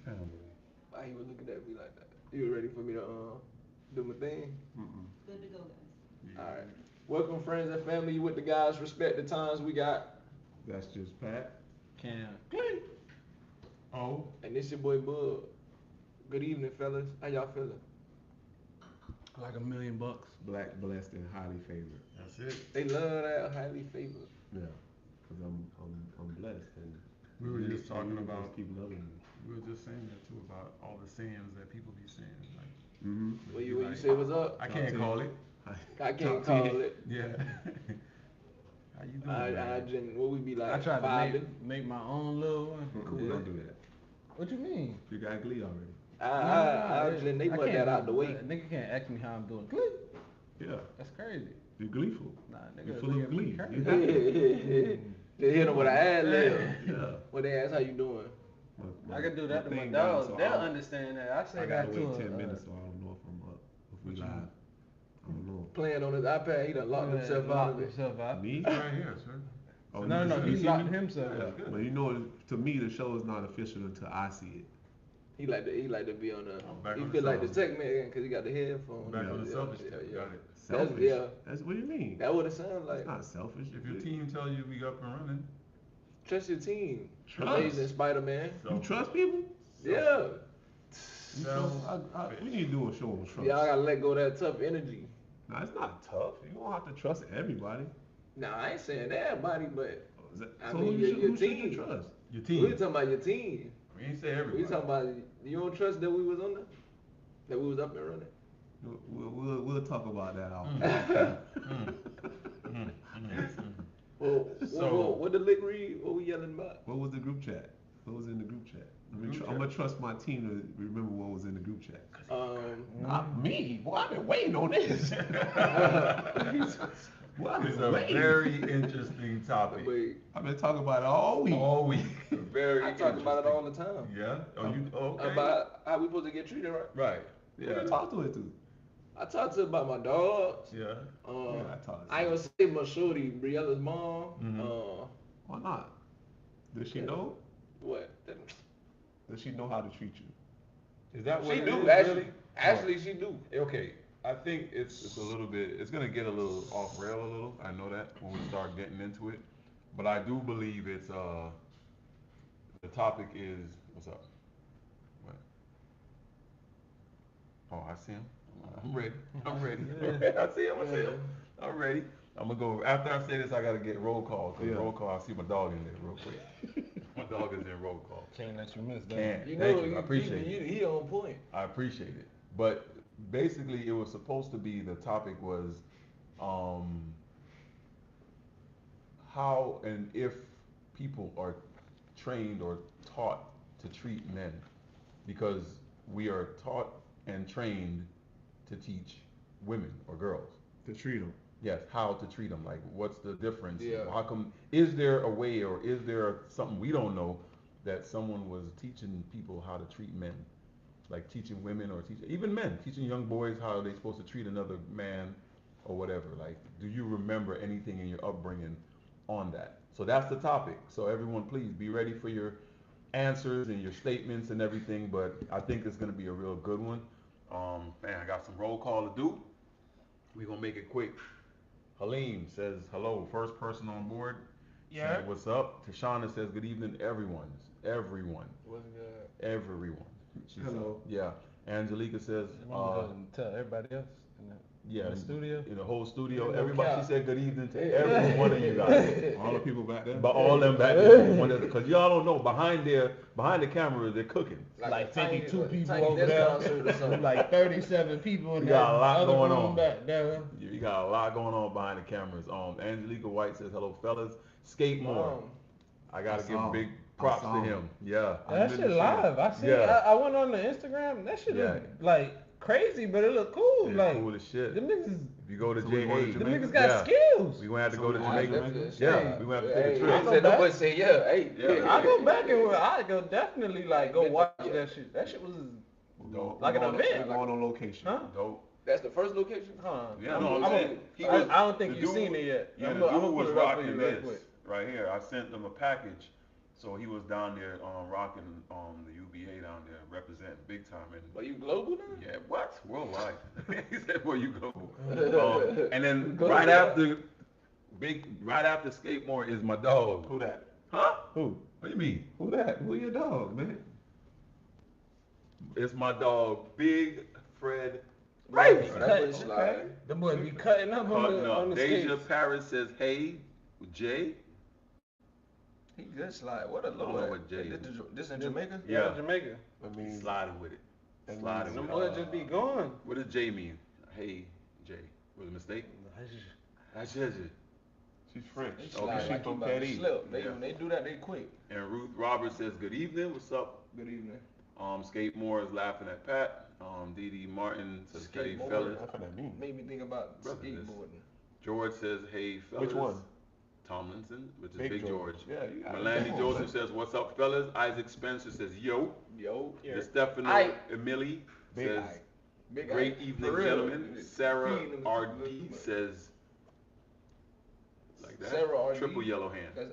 family. Why you was looking at me like that? You ready for me to do my thing? Good to go, guys. All right. Welcome, friends and family. You with the guys. Respect the times we got. That's just Pat. Cam. Oh, And this your boy Bud. Good evening, fellas. How y'all feeling? Like $1,000,000. black, blessed, and highly favored. That's it. They love that highly favored. Yeah, because I'm blessed and We were just talking you about. keep loving me. We were just saying that too about all the sayings that people be saying. Like, Mm-hmm. When be you like, say what's up, I can't call it. I can't call it. Yeah. How you doing, I man? just what we be like. I tried to vibing. make my own little one. Cool. Don't do that. What you mean? You got Glee already. They put that out the way. Nigga can't ask me how I'm doing. Glee. Yeah, That's crazy. you're gleeful. Nah, nigga. You're full look of at me glee. crazy. You Yeah, happy. They hit them with an ad lib. Yeah. When they ask how you doing. I could do that to my thing down, dogs. so They'll I'll- understand that. I say I that gotta to wait a, 10 minutes, so I don't know if I'm up. If we What you live. mean? I don't know. Playing on his iPad, he done locked himself out locked of it. himself out. Me? Right here, sir. Oh, No, no, you he see locked me? himself Yeah. out. Good. But you know, to me, the show is not official until I see it. He like to be on the. Back He on feel the like the selfish. tech man because he got the headphones. Back on the Yeah, selfish yeah, tip. yeah. Got it. Selfish? yeah. That's what you mean. That what it sounds like. It's not selfish. If your team tell you we up and running, Trust your team. Trust. Amazing Spider-Man. You trust people? Yeah. You trust, we need to do a show on trust. Y'all gotta let go of that tough energy. Nah, it's not tough. You don't have to trust everybody. Nah, I ain't saying everybody, but I So mean, who your should team. you trust? your we team. talking about your team. We ain't say We everybody. talking about you don't trust that we was on that we was up and running. We'll talk about that out. Well, So- what the lick read? What we yelling about? What was the group chat? What was in the group chat? Group chat. I'm gonna trust my team to remember what was in the group chat. Um, Me? Boy, I've been waiting on this. Boy, I've It's been a waiting. very interesting topic. wait, I've been talking about it all week. All week. Very I talk about it all interesting. the time. Yeah. Oh, you okay? About how we supposed to get treated, right? Right. Who Yeah. you talk to it to? I talked to about my dogs. Yeah. Um, I talk to I ain't gonna say my shorty, Briella's mom. Mhm. Why not? Does she Yeah. know? What? Does she know how to treat you? Is that what She it do is, actually. really? Actually, she do. Okay, I think it's a little bit. It's gonna get a little off rail a little. I know that when we start getting into it, but I do believe it's the topic is what's up. What? Oh, I see him. I'm ready. I'm ready. I see him. I see him. I'm ready. I'm gonna go after I say this. I gotta get roll call. Cause Yeah. roll call. I see my dog in there real quick. My dog is in roll call. Can't let you miss that. Can't. You Thank know, you. I appreciate it. He on point. I appreciate it. But basically, it was supposed to be the topic was um, how and if people are trained or taught to treat men, because we are taught and trained to teach women or girls. To treat them. Yes, how to treat them. Like, what's the difference? Yeah. How come? Is there a way, or is there something we don't know that someone was teaching people how to treat men, like teaching women or teaching even men, teaching young boys how they're supposed to treat another man or whatever? Like, do you remember anything in your upbringing on that? So that's the topic. So everyone, please be ready for your answers and your statements and everything. But I think it's going to be a real good one. Man, I got some roll call to do. We're gonna make it quick. Halim says hello, first person on board. Yeah. Says, what's up? Tashana says good evening, everyone. Everyone. What's good? Everyone. She Hello. said, yeah. Angelica says, Tell everybody else in the, yeah, in the studio. in the whole studio. No Everybody. cap. She said good evening to every one of you guys. All the people back there? But all them back there, because y'all don't know behind the camera they're cooking. Like a tiny- 52 people tiny over there. discount suit or something. Like 37 people in We that got a lot other going room on. back there. You got a lot going on behind the cameras. Angelica White says hello, fellas. Skate more. I gotta I give saw big him. props I saw to him. him. Yeah. That shit live. I see. Yeah. I went on the Instagram. That shit Yeah. look like crazy, but it look cool. It's like cool as shit. them niggas, If you go to So we going to JA, them Jamaica? niggas got skills. we gonna have to So go to we going to Jamaica. Jamaica? Yeah, we gonna have to take a Hey, trip. I said back. nobody say yeah. Hey, Yeah. I go back and I go definitely like go watch that shit. That shit was Dope. like an We're event. going on location. Huh? Dope. That's the first location. Huh? Yeah, I'm- no, I'm I'm- saying, he I, was- I don't think the you've dude- seen it yet. Yeah, I'm the gonna dude put was it up for rocking you real this quick. right here. I sent them a package. So he was down there rocking the UBA down there, representing big time. And Are you global now? yeah, what? Worldwide. He said, "Well, you go." And then Go right ahead. after Skate-More is my dog. Who that? Huh? Who? What do you mean? Who that? Who your dog, man? It's my dog, Big Fred Right. Brady. That boy slide. The boy be cutting up on Cutting the up. skates. Deja Paris says, "Hey, Jay." He good slide. What a I don't little know one. what Jay is. This in Jamaica? Yeah. Jamaica. I mean, Sliding with it. that Sliding means- with Them it. boys just be going. What does Jay mean? Hey, Jay. Was it a mistake? That's just it. she's French. They Okay. slide She like you from about to Petty. slip. Yeah. When they do that, they quick. And Ruth Roberts says, "Good evening. What's up?" Good evening. Skate-More is laughing at Pat. Dee Martin says, "Hey, Skate-More. fellas." That's what that means. Made me think about Brother, this- skateboarding. George says, "Hey, fellas." Which one? Tomlinson, which is Big George. Yeah, you got it. Melanie Come on, Joseph man. says, "What's up, fellas?" Isaac Spencer says, "Yo." Yo. DeStefano Ike. Emily Big says, Ike. Big "Great Ike. evening, For real. gentlemen." Sarah Feeding them R.D. too much. says, like that. Sarah R.D. Triple yellow hand.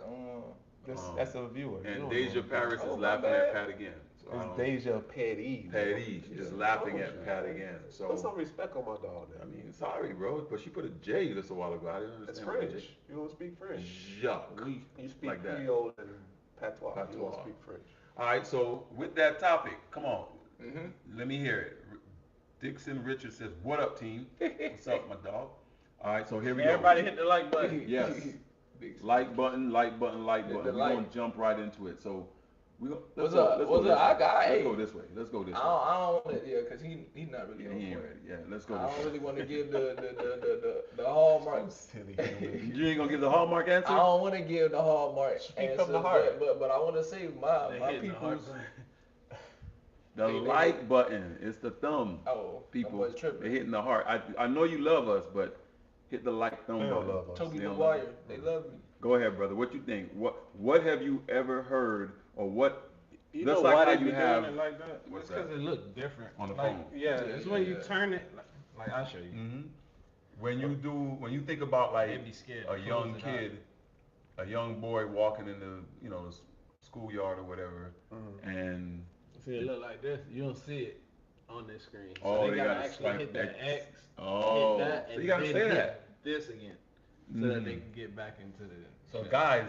That's That's a viewer. You And don't Deja know. Paris Oh, is my laughing bad. at Pat again. So I It's don't- Deja Petty. Patty is laughing at Pat again. Put So some respect on my dog, I man. mean, sorry, bro, but she put a J just a while ago. I didn't It's understand. what French. You don't speak J- French. Yuck. You speak Like that. Creole and patois. You Patois. don't speak French. All right, so with that topic, come on, Mm-hmm. let me hear it. Dixon Richards says, "What up, team? What's up, my dog?" All right, so here we Everybody go. hit the like button. Yes. Big Like button, like button, like Hit button. the We're gonna like. jump right into it. So we go. What's up? What's up? I got- Let's hey. go this way. Let's go this way. I don't want to, cause he's not really Yeah, on he ain't point. ready. Yeah, let's go I this don't way. really want to give the hallmark. Silly human. You ain't gonna give the hallmark answer? I don't want to give the hallmark Speak answer, from the heart. but I want to say my hitting the heart. people's. The They- like button. It's the thumb. Oh, People, that boy's tripping. they're hitting the heart. I know you love us, but hit the like thumb They don't button. love us. Toby They don't Maguire, love they love me. Go ahead, brother. What you think? What have you ever heard, or what? You That's know like why how they you be have- doing it like that? What's It's because that? it look different On the like, phone. Yeah, Yeah, it's when you yeah. turn it. Like I'll show you. Mm-hmm. When you think about like They'd be scared to a young close it out. kid, a young boy walking in the the schoolyard or whatever, and See, it look like this. You don't see it on this screen. So Oh, they they gotta gotta actually swipe hit the X. X, oh, hit that, so and you gotta then say hit that. this again, so that they Mhm. can get back into the. So guys,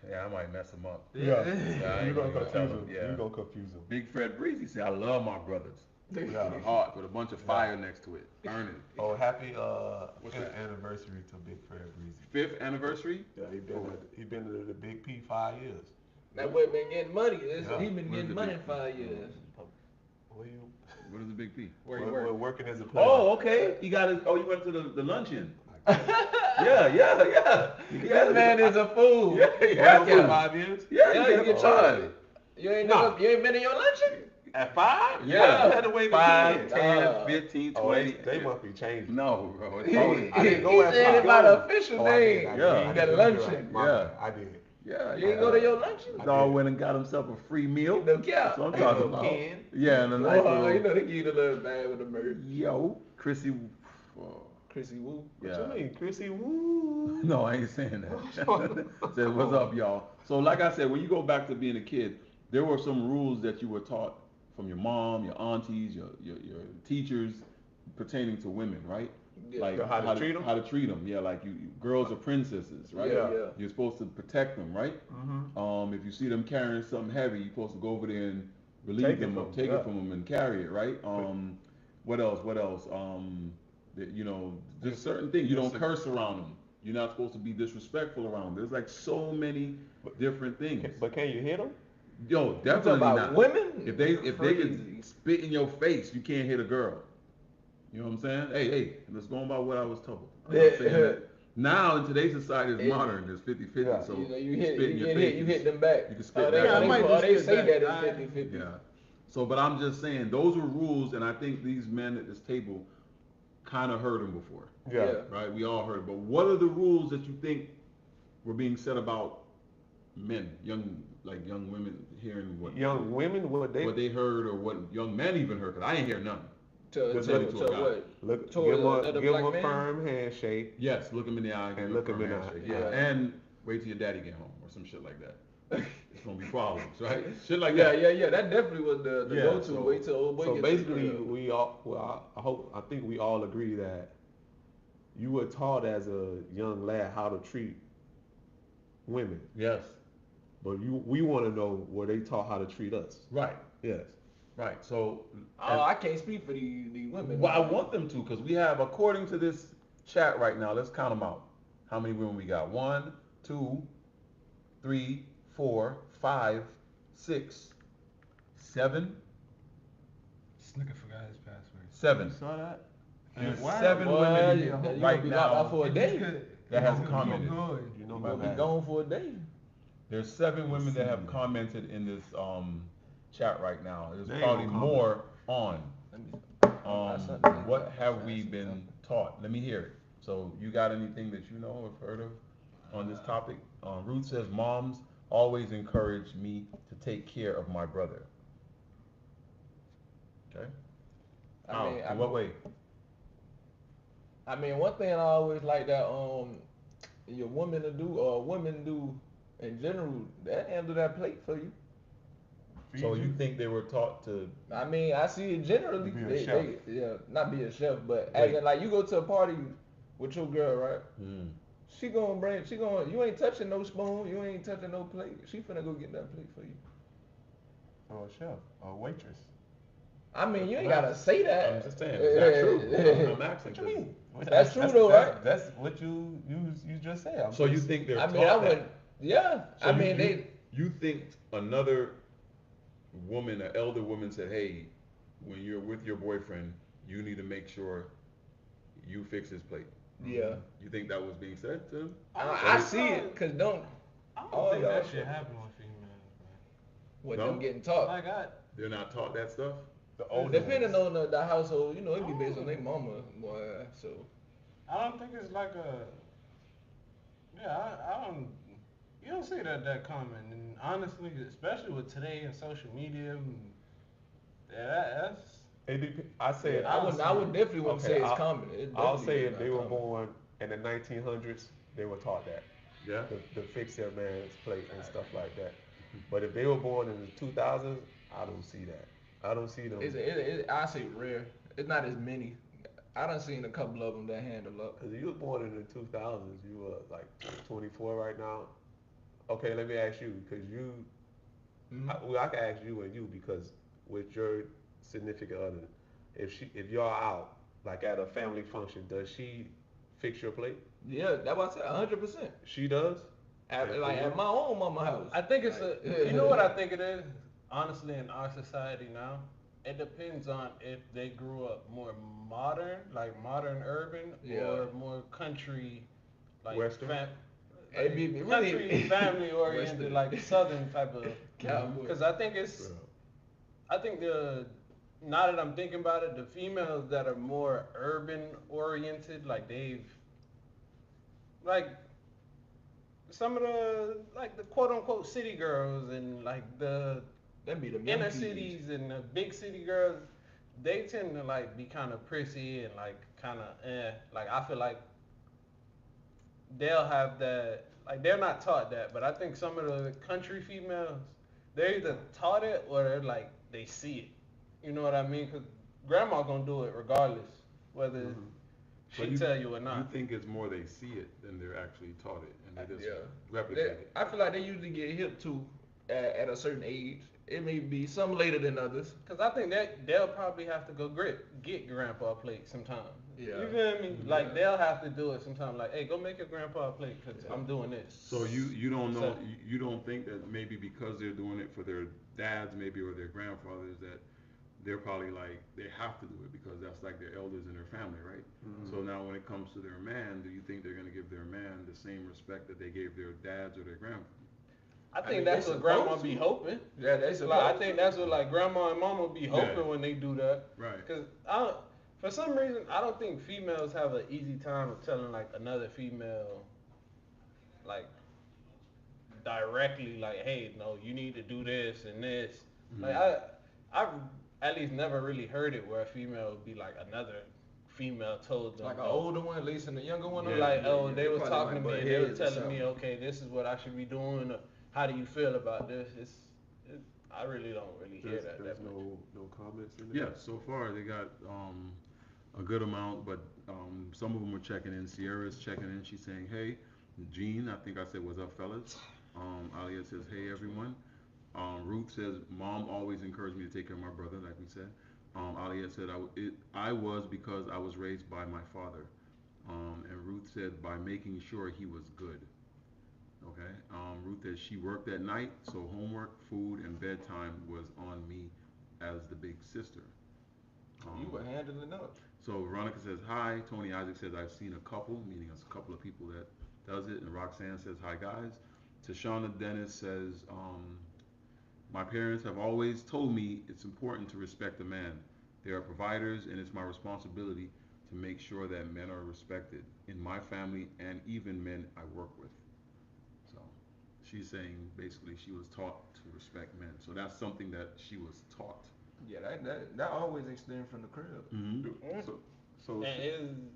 yeah, I might mess him up. Yeah. Yeah, I ain't You're gonna gonna tell confuse him. him. Yeah. You're gonna confuse him. Big Fred Breezy said, "I love my brothers." Yeah. With a heart with a bunch of fire next to it, burning. Oh, happy What's fifth that? anniversary to Big Fred Breezy. 5th anniversary. Yeah, he been to the Big P 5 years. That boy been getting money. Yeah. He been Where's getting the money big- in 5 years. Where you? What is the Big P? Where you we're work? working as a player. Oh, okay. You got it. Oh, you went to the luncheon. Yeah. This man is a fool. Yeah, Black yeah. out. 5 years? Yeah, Yeah, you you get get charged. charged. You ain't Nah. never, you ain't been in your luncheon? At 5? Yeah. I had to wait 5, for 10, 15, Oh, 20. they must be changing. No, bro. It's He always, I didn't go at said 5. it by the official Oh, I did, name. I did. Yeah. I You did. got a You're luncheon. right. My Yeah. bad. I did. yeah. You ain't go to your luncheon? I Dog did. went and got himself a free meal. No That's cap. what I'm Hey, talking little about. kid. Yeah, and a nice Oh, you little, know they give you the little bag with the merch. yo, Chrissy. Oh, Chrissy Woo. What yeah. you mean, Chrissy? Woo. No, I ain't saying that. Said, what's up, y'all? So, like I said, when you go back to being a kid, there were some rules that you were taught from your mom, your aunties, your teachers pertaining to women, right? Yeah. Like How to treat 'em? How to treat them. Yeah, like girls are princesses, right? Yeah. You're supposed to protect them, right? Mm-hmm. If you see them carrying something heavy, you're supposed to go over there and relieve Take it them or from 'em, take yeah. it from them and carry it, right? What else? Just certain things. You don't curse around them. You're not supposed to be disrespectful around them. There's like so many different things. But can you hit them? Yo, definitely about not. women? If they Crazy. could spit in your face, you can't hit a girl. You know what I'm saying? Hey, let's go on by what I was told. I'm not saying that. Now in today's society, it's modern. It's 50-50. Yeah. So You know, you spit in hit, your you face, hit, you hit them back. you can spit Oh, back. they, Yeah, I might just they spit say back. that it's 50-50. Yeah. So, but I'm just saying, those were rules, and I think these men at this table kind of heard them before, Yeah. right? We all heard it. But what are the rules that you think were being said about men, young women hearing what Young women, what they heard, or what young men even heard? Because I ain't hear none. To Just to look to a guy. what? look, Toward give another them black a man? firm handshake. Yes, look him in the eye, And give him look a him firm in the eye. handshake. Yeah. And wait till your daddy get home or some shit like that. it's gonna be problems, right? Shit like Yeah, that. yeah. That definitely was the Yeah, go-to. so- Wait till old boy So gets to the basically, crib. we all, well, I think we all agree that you were taught as a young lad how to treat women, Yes. but we want to know were they taught how to treat us? Right. Yes. Right. So. Oh, I can't speak for these women. Well, I want them to, because we have, according to this chat right now, let's count them out. How many women we got? 1, 2, 3, 4, 5, 6, 7. This nigga forgot his password. 7. You saw that? There's Wow. 7 Boy, women you gonna right be locked now out for a day. that has Keep commented. going. You know You my gonna be bad. gone for a day. There's 7 women that have commented in this chat right now. There's They ain't probably gonna comment. more on. Let me. What have we been taught? Let me hear it. So you got anything that you know or heard of on this topic? Ruth says, moms always encourage me to take care of my brother. Okay. How? In what way? I mean, one thing I always like that your woman to do or women do in general, that handle that plate for you. So you think they were taught to? I mean, I see it generally. Be a chef. Yeah, not be a chef, but Wait. as in, like you go to a party with your girl, right? Mm, You ain't touching no spoon, you ain't touching no plate. She finna go get that plate for you. Or a chef, or a waitress. I mean, you ain't gotta say that. I'm just saying, is that true? I'm asking. What you mean? That's true though, right? That's what you just said. So you think they're I taught mean, I that? wouldn't. Yeah, So I mean, you think another woman, an elder woman, said, "Hey, when you're with your boyfriend, you need to make sure you fix his plate." Yeah. You think that was being said to him? I see it, cause don't. I don't Oh, think yeah. that shit happen with females, man. What No? them getting taught. Like They're not taught that stuff. The older Depending ones. on the household, you know, it be based on their mama, boy. So I don't think it's like a. Yeah, I don't. You don't see that common, and honestly, especially with today and social media, that's. I say I would definitely wouldn't Okay, say it's I'll- common. It I'll definitely say is if they not were common. born in the 1900s, they were taught that Yeah. to fix their man's plate and stuff like that. But if they were born in the 2000s, I don't see that. I don't see them. I say rare. It's not as many. I done seen a couple of them that handle up. Because you was born in the 2000s, you were like 24 right now. Okay, let me ask you, because I can ask you and you because with your significant other, if y'all out like at a family function, does she fix your plate? Yeah, that's what I said. 100%. She does. At my own mama house. I think it's you know what I think it is? Honestly, in our society now, it depends on if they grew up more modern, like modern urban, Yeah. or more country, like Western? It be really- country family oriented, Western. like southern type of. Cowboy. Because I think now that I'm thinking about it, the females that are more urban oriented, like some of the quote unquote city girls and like the That be the young inner kids. cities and the big city girls, they tend to like be kind of prissy and like kind of like I feel like they'll have that, like they're not taught that, but I think some of the country females, they're either taught it or they're like they see it. You know what I mean? Because grandma gonna do it regardless whether she tell you or not. You think it's more they see it than they're actually taught it, and they just Yeah. replicate it. I feel like they usually get hip to at a certain age. It may be some later than others. Cause I think that they'll probably have to go get grandpa a plate sometime. Yeah. You feel me? Like they'll have to do it sometime. Like, hey, go make your grandpa a plate because I'm doing this. So you don't know, So- you don't think that maybe because they're doing it for their dads maybe or their grandfathers that they're probably like they have to do it because that's like their elders in their family, right? So now when it comes to their man, do you think they're gonna give their man the same respect that they gave their dads or their grandfathers? I think mean, that's they what grandma supposed be to. hoping. Yeah, they Like, I think that's what like grandma and mama be hoping Yeah. when they do that. Right. Cause for some reason, I don't think females have an easy time of telling like another female, like directly, like, hey, no, you need to do this and this. Like I've at least never really heard it where a female would be like another female told them. like an no. older one, at least, and a younger one. Yeah. Like, oh, yeah, they was probably talking to might me butt and they were heads or telling me, something. okay, this is what I should be doing. how do you feel about this? I really don't really hear that There's that much. no comments in there. Yeah, so far they got a good amount, but some of them are checking in. Sierra's checking in. She's saying, "Hey, Jean, I think I said, what's up, fellas?" Alia says, "Hey, everyone." Ruth says, "Mom always encouraged me to take care of my brother, like we said." Alia said, I was because I was raised by my father." And Ruth said, "By making sure he was good." Okay. Ruth says she worked at night, so homework, food, and bedtime was on me as the big sister. You were handling up. So Veronica says, "Hi." Tony Isaac says, "I've seen a couple," meaning a couple of people that does it. And Roxanne says, "Hi, guys." Tashana Dennis says, "My parents have always told me it's important to respect a man. They are providers, and it's my responsibility to make sure that men are respected in my family and even men I work with." So she's saying basically she was taught to respect men. So that's something that she was taught. Yeah, that always extends from the crib. Mm-hmm. So And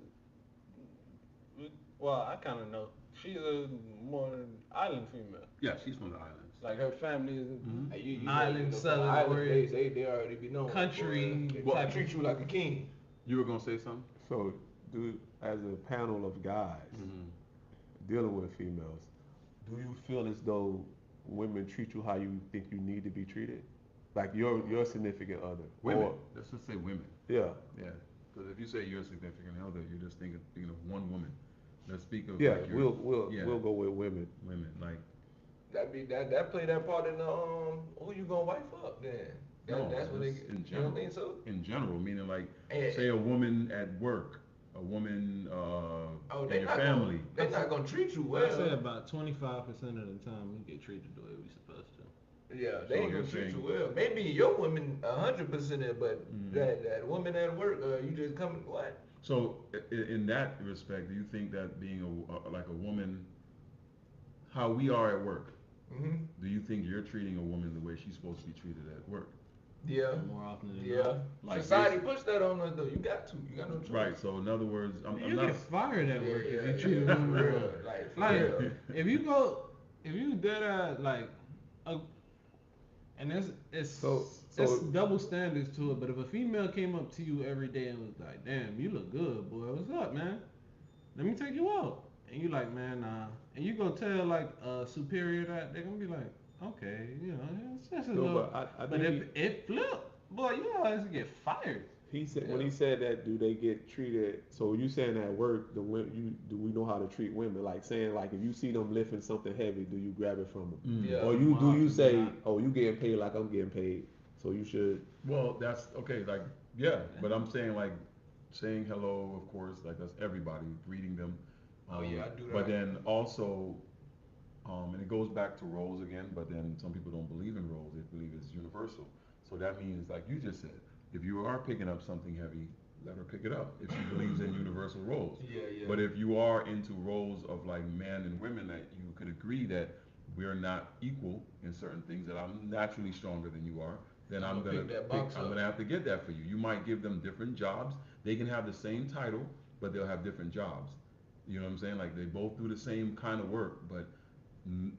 well, I kind of know she's a more island female. Yeah, she's from the islands. Like her family is Mhm. Hey, you Island know, Southern island, oriented. they already be known. Country Boy, they Well, treat you like a king. You were gonna say something? So, as a panel of guys Mm-hmm. dealing with females, do you feel as though women treat you how you think you need to be treated? Like your significant other? Women. Or, Let's just say women. yeah. Yeah. Because if you say your significant other, you're just thinking of one woman. Let's speak of Yeah, like your yeah, we'll go with women. women. Like That play that part in the who you gonna wife up then? no, That's what they. just in You general. don't think so? In general, meaning like And- say a woman at work, a woman Oh, in they your not family. They're not gonna treat you I say well. about 25% of the time we get treated the way we supposed to. Yeah, So they ain't you're gonna treat you saying- well. Maybe your woman 100% it, but Mhm. that woman at work, you just come what? So in that respect, do you think that being like a woman, how we are at work, Mm-hmm. do you think you're treating a woman the way she's supposed to be treated at work? Yeah. More often than Yeah. not. Like Society push that on us though. You got to. You got no choice. Right. So in other words, I'm You not. get fired at work if you treat a for woman real. wrong. Like, for Like, real. if you did like, a, and it's So- double standards to it. But if a female came up to you every day and was like, "Damn, you look good, boy. What's up, man? Let me take you out." And you like, "Man, nah." And you go tell like a superior that, they're gonna be like, "Okay, it's just a No, little." but I But think if it flip, boy, you always get fired. he said when he said that, do they get treated? So you saying at work, do we know how to treat women? Like saying like if you see them lifting something heavy, do you grab it from them? Mm. Yeah. Or do you say, Yeah. oh, you getting paid like I'm getting paid, so you should? Well, that's okay. Like yeah, but I'm saying like saying hello, of course, like that's everybody greeting them. Oh, yeah, I do But that. then also, and it goes back to roles again. But then some people don't believe in roles; they believe it's universal. So that means, like you just said, if you are picking up something heavy, let her pick it up. If she believes in universal roles. Yeah. But if you are into roles of like men and women, that you could agree that we're not equal in certain things, that I'm naturally stronger than you are, then I'ma pick that box I'm up. gonna have to get that for you. You might give them different jobs. They can have the same title, but they'll have different jobs. You know what I'm saying? Like they both do the same kind of work, but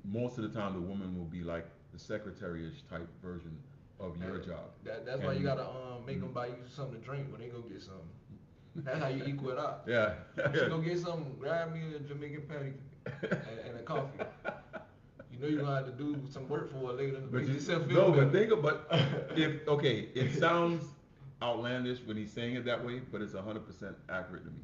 most of the time the woman will be like the secretary-ish type version of your job. That's why you And- gotta make them buy you something to drink when they go get something. That's how you equal it out. Yeah. You go get something, grab me a Jamaican patty and a coffee. You know you're gonna have to do some work for it later. But Make you yourself feel no, better. but think about if okay, it sounds outlandish when he's saying it that way, but it's 100% accurate to me.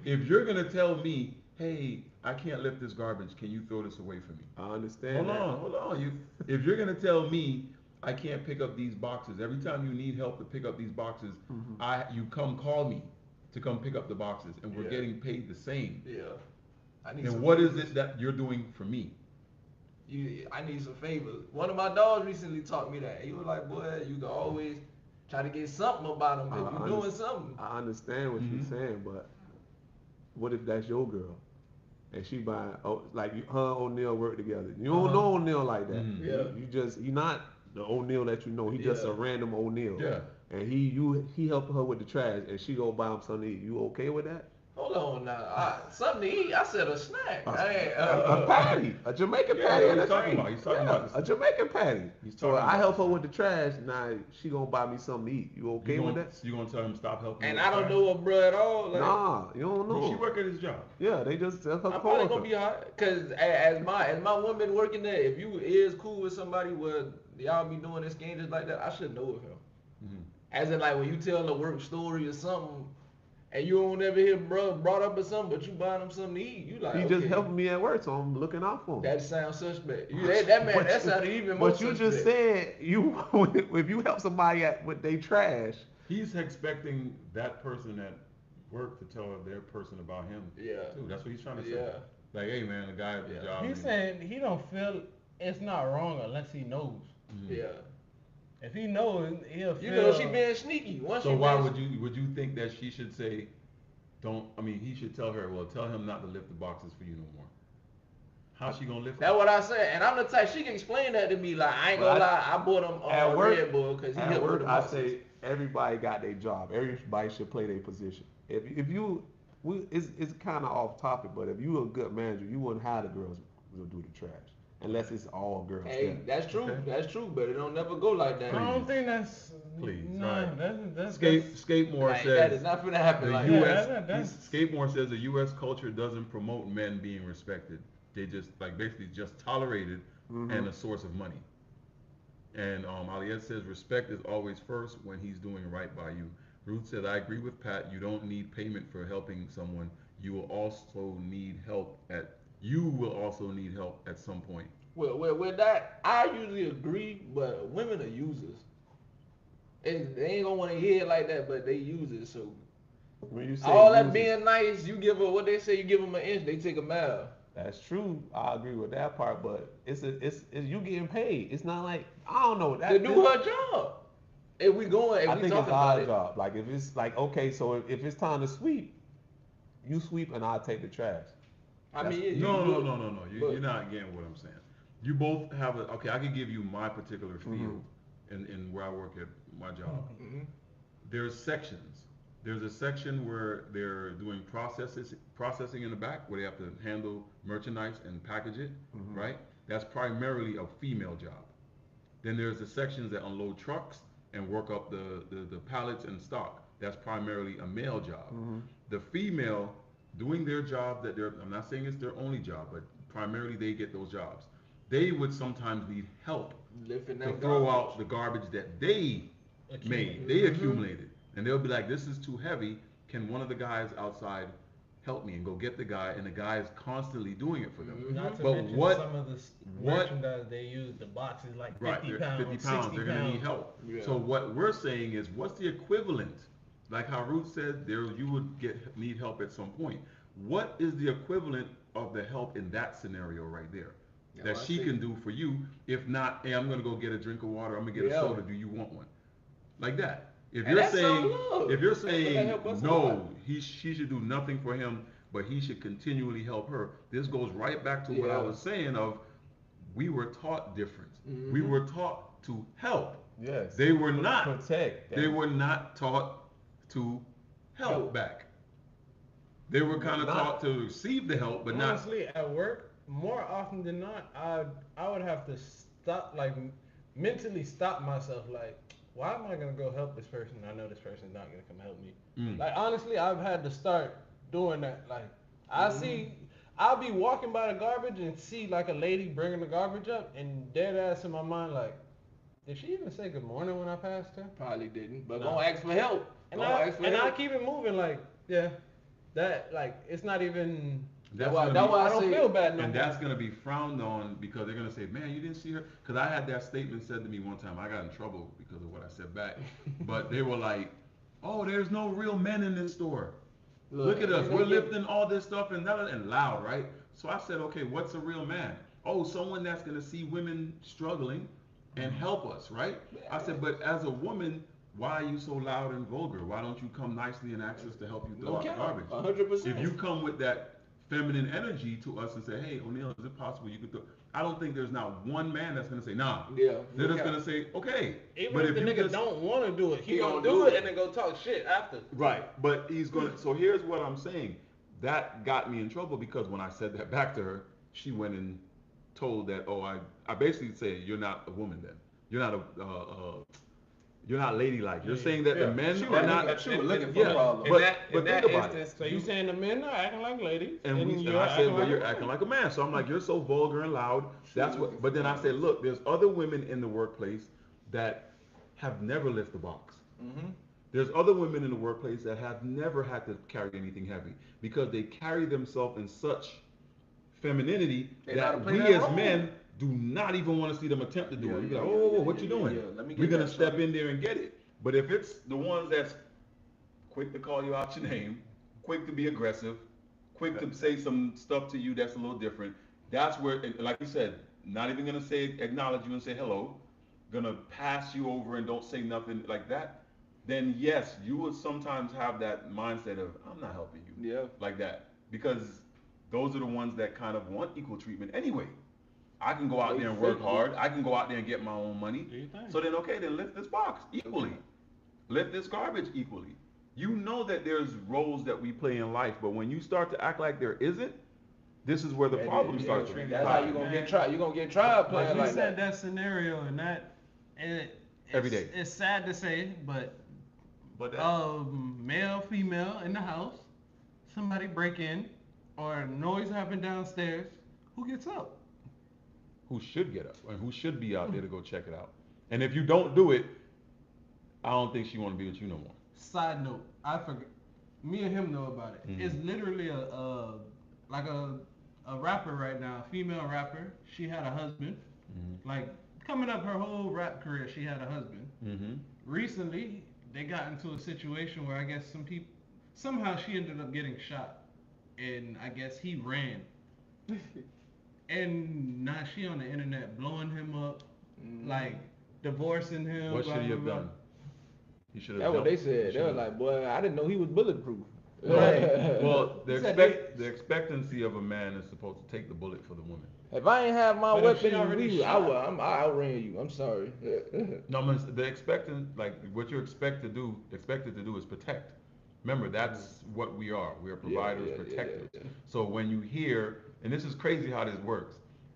If you're gonna tell me, hey, I can't lift this garbage, can you throw this away for me? I understand. Hold on. If you're gonna tell me I can't pick up these boxes, every time you need help to pick up these boxes, you come call me to come pick up the boxes, and we're Yeah. getting paid the same. Yeah. I need Then some what is favors. it that you're doing for me? I need some favors. One of my dogs recently taught me that. He was like, boy, you can always try to get something about him if you're doing something. I understand what you're Mhm. saying, but what if that's your girl? And she buying, like her and O'Neal work together. You don't know O'Neal like that. Mhm. Yeah. He not the O'Neal that you know. He just Yeah. a random O'Neal. Yeah. And he helping her with the trash, and she go buy him something to eat. You okay with that? Hold on now. Something to eat. I said a snack. A patty, a Jamaican patty, yeah, and a he's talking drink. about. He's talking Yeah, about. a Jamaican patty. He's So talking I about help her this. with the trash. Now she gonna buy me something to eat. You okay with that? You gonna tell him stop helping? And with I the don't trash? know her bro at all. Like, Nah, you don't know. She work at his job. Yeah, they just her I'm probably coworker. gonna be hard. Cause as my woman working there, if you is cool with somebody where y'all be doing exchanges like that, I should know of him. Mhm. As in like when you tell a work story or something, and you don't ever hear bro brought up or something, but you buying them something to eat, you like He okay, just helping me at work, so I'm looking out for him. that sounds suspect. That man, that sounded even more But you suspect. just said if you help somebody with they trash. He's expecting that person at work to tell their person about him. Yeah. Too. That's what he's trying to say. Yeah. Like, hey man, the guy at the Yeah. job. He's saying he don't feel it's not wrong unless he knows. Mhm. Yeah. If he knows, he'll feel. You know she being sneaky. Once So she why being, would you think that she should say, he should tell her, well, tell him not to lift the boxes for you no more. How's she gonna lift That's them? what I said, and I'm the type she can explain that to me. Like I ain't gonna lie, I bought him At work, Red Bull because he At helped work, with the I boxes. say everybody got their job. Everybody should play their position. It's kind of off topic, but if you a good manager, you wouldn't hire the girls to do the trash unless it's all girls. Hey, there. that's true. Okay. That's true, but it don't never go like that. I don't think that's. Please, No, right. that's Skatemore Like, that is says not gonna happen the like Yeah, U.S. that's- Skatemore says the U.S. culture doesn't promote men being respected. They just basically just tolerated and a source of money. And Aliette says respect is always first when he's doing right by you. Ruth said, I agree with Pat. You don't need payment for helping someone. You will also need help at some point. Well, with that, I usually agree, but women are users. They ain't gonna want to hear it like that, but they use it. So When you say all that users, being nice, you give her what they say. You give them an inch, they take a mile. that's true. I agree with that part, but it's you getting paid. It's not like I don't know that To do her job. If we I talking think it's about our it, job. Like if it's like okay, so if it's time to sweep, you sweep and I'll take the trash. I mean, yeah, No. but- You're not getting what I'm saying. You both have okay, I can give you my particular field in where I work at my job. Mhm. There's sections. There's a section where they're doing processing in the back where they have to handle merchandise and package it, right? That's primarily a female job. Then there's the sections that unload trucks and work up the pallets and stock. That's primarily a male job. The female doing their job I'm not saying it's their only job, but primarily they get those jobs. They would sometimes need help lifting to that throw garbage. out the garbage that they made. They accumulated. And they'll be like, this is too heavy. Can one of the guys outside help me and go get the guy? And the guy is constantly doing it for them. Not to But mention what- some of the what- merchandise they use, the boxes like 50 Right, they're pounds, 50 pounds, 60 they're gonna pounds. need help. Yeah. So what we're saying is, what's the equivalent? Like how Ruth said, you would need help at some point. What is the equivalent of the help in that scenario right there? Yeah, That I she see. can do for you. If not, hey, I'm gonna go get a drink of water, I'm gonna get a Yeah. soda, do you want one? Like that. If And you're that's saying, self-love. if you're That's what that saying, help us a no, lot. she should do nothing for him, but he should continually help her. This goes right back to what I Yeah. was saying of, we were taught different. Mhm. We were taught to help. Yes. They were not. Protect. They were not taught to help back. They were kind of Not- taught to receive the help, but not. Honestly, at work, more often than not, I would have to stop, like, mentally stop myself, like, why am I gonna go help this person? I know this person's not gonna come help me. Mm. Like, honestly, I've had to start doing that. Like, I'll be walking by the garbage and see like a lady bringing the garbage up, and dead ass in my mind, like, did she even say good morning when I passed her? Probably didn't, but No. gonna ask for help. And Gonna ask for I help. keep it moving, like, yeah, that, like, it's not even. That's why- gonna that's be- why I don't say- feel bad no And more. that's gonna be frowned on because they're gonna say, "Man, you didn't see her." Because I had that statement said to me one time. I got in trouble because of what I said back. But they were like, "Oh, there's no real men in this store. Look at us. you We're know, lifting all this stuff and loud, right?" So I said, "Okay, what's a real man? Oh, someone that's gonna see women struggling and help us, right?" I said, "But as a woman, why are you so loud and vulgar? Why don't you come nicely and ask us to help you throw No out the cap, garbage?" 100%. If you come with that feminine energy to us and say, "Hey, O'Neal, is it possible you could throw?" I don't think there's not one man that's gonna say, "Nah." Yeah, They're no just cap. gonna say, "Okay." Even But if the you nigga just- don't want to do it, he He gonna gonna do do it it. and then go talk shit after. Right, but he's gonna. So here's what I'm saying: that got me in trouble because when I said that back to her, she went and told that, oh, I basically said, you're not a woman then. You're not you're not ladylike. You're saying that the Yeah. men She are was not. looking, she was looking for yeah, problems. but think about it. So you saying the men are acting like ladies, And you're I said, acting well, like you're a acting man. like a man. So I'm like, you're so vulgar and loud. That's what. But then I said, look, there's other women in the workplace that have never lifted the box. Mm-hmm. There's other women in the workplace that have never had to carry anything heavy because they carry themselves in such femininity They know how to that play we that as role. men do not even want to see them attempt to do it. You be like, yeah, oh, yeah, what yeah, you yeah, doing? yeah. Let me We're get gonna that, step shorty. in there and get it. But if it's the ones that's quick to call you out your name, quick to be aggressive, quick to say some stuff to you that's a little different, that's where, and like you said, not even gonna say acknowledge you and say hello, gonna pass you over and don't say nothing like that, then yes, you would sometimes have that mindset of I'm not helping you. Yeah. Like that. Because those are the ones that kind of want equal treatment anyway. I can go out They there and work fake hard. I can go out there and get my own money. Do you think? So then, okay, then lift this box equally. Lift this garbage equally. You know that there's roles that we play in life, but when you start to act like there isn't, this is where the problem starts. That's how you gonna get tried. You gonna get tried playing Like you like said, that. that scenario and it's, Every day. It's sad to say, but But that, male, female in the house, somebody break in or noise happen downstairs, who gets up? who should get up and who should be out there to go check it out? And if you don't do it, I don't think she want to be with you no more. Side note, I forgot. Me and him know about it. Mhm. It's literally like a rapper right now, a female rapper. She had a husband. Mm-hmm. Like coming up her whole rap career, she had a husband. Mm-hmm. Recently, they got into a situation where I guess somehow she ended up getting shot, and I guess he ran. And now she on the internet blowing him up, like divorcing him. What blah, should he blah, have blah. done? He should have. That's what they jumped. said. He They were should've- like, boy, I didn't know he was bulletproof. Right. Well, He said they- the expectancy of a man is supposed to take the bullet for the woman. If I ain't have my But if she weapon, already I shot- will. I outran you. I'm sorry. No, the expectant, like what you're expected to do is protect. Remember, that's what we are. We are providers, yeah, protectors. yeah. So when you hear, and this is crazy how this works,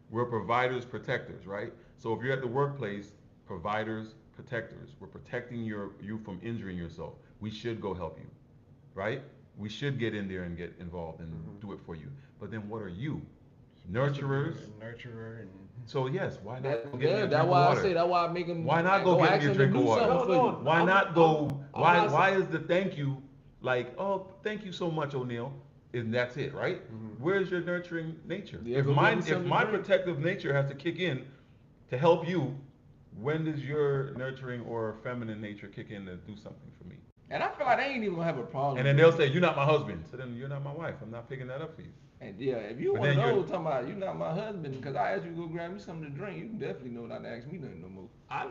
we're providers, protectors, right? So if you're at the workplace, providers, protectors, we're protecting you from injuring yourself. We should go help you, right? We should get in there and get involved and do it for you. But then what are you? Nurturers. Nurturer and So yes, why not go get me a Yeah, drink that's of why I water? say that's why I make him. Why not go get me a drink of water? Why not go? Why is the thank you like? Oh, thank you so much, O'Neal, and that's it, right? Where's your nurturing nature? Yeah, if go my get me something to drink. protective nature has to kick in to help you, when does your nurturing or feminine nature kick in to do something for me? And I feel like they ain't even gonna have a problem. And then they'll say, "You're not my husband," so then you're not my wife. I'm not picking that up for you. And yeah, if you But one of then you're- those talking about you not my husband, because I asked you to go grab me something to drink, you definitely know not to ask me nothing no more. I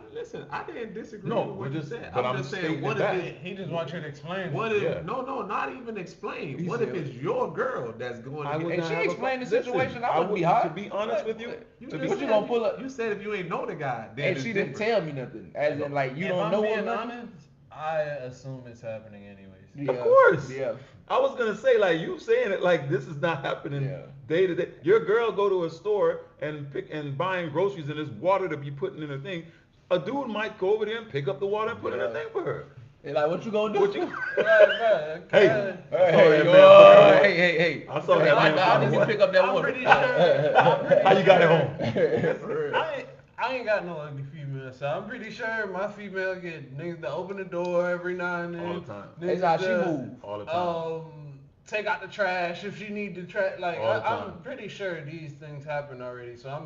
didn't disagree No, with we're what you just- said. but I'm I'm just saying, stating what that. if it, he just wants you to explain. what if Yeah. no, not even explain. He What if said- it's your girl that's going I to would get And she have a explained the listen, situation, I I wouldn't be would- hot. to be honest with you, You to just be- What you said- gonna pull up? You said if you ain't know the guy, then And it's she didn't different. tell me nothing. As in like you If don't I'm know being or nothing. honest, I assume it's happening anyways. Yeah, Of course. Yeah. I was gonna say, like, you saying it like this is not happening Yeah. day to day. Your girl go to a store and buying groceries and there's water to be putting in her thing. A dude might go over there and pick up the water and put it in her thing for her. They like, what you gonna do? What you? Right, Hey, right. Hey, I hey. saw that man. How did you pick up that I'm water? pretty sure. How you got it home? I ain't got no ugly female, so I'm pretty sure my female get niggas to open the door every now and then. All the time. That's Niggas how she to, move. All the time. Take out the trash if she need the trash. Like All the I'm time. pretty sure these things happen already. So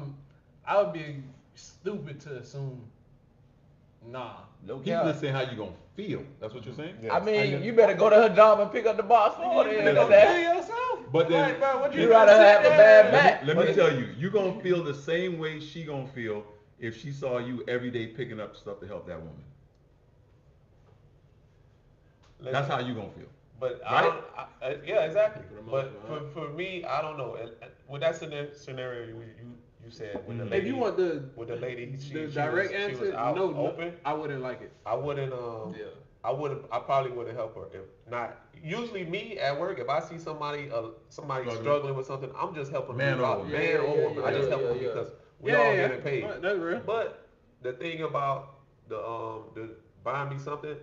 I would be stupid to assume. Nah. No He's cap. just saying how you gonna feel. That's what you're saying. I mean, you better go to her job and pick up the box for her. You then. pay yourself. But then- Right, bro, what You rather have a bad back. Let me tell you, you gonna feel the same way she gonna feel if she saw you every day picking up stuff to help that woman. That's how you gonna feel. But Right? yeah, exactly. For the But most for me, I don't know. With that scenario you said with the Mhm. lady, If you want the with the lady, she the was- direct she was answer, out no, open. I wouldn't like it. I wouldn't. Yeah. I probably would have helped her if not. Usually, me at work, if I see somebody struggling with something, I'm just helping Man them or out, woman. man or woman. I just help them yeah. because we all getting paid. That's real. But the thing about the buying me something,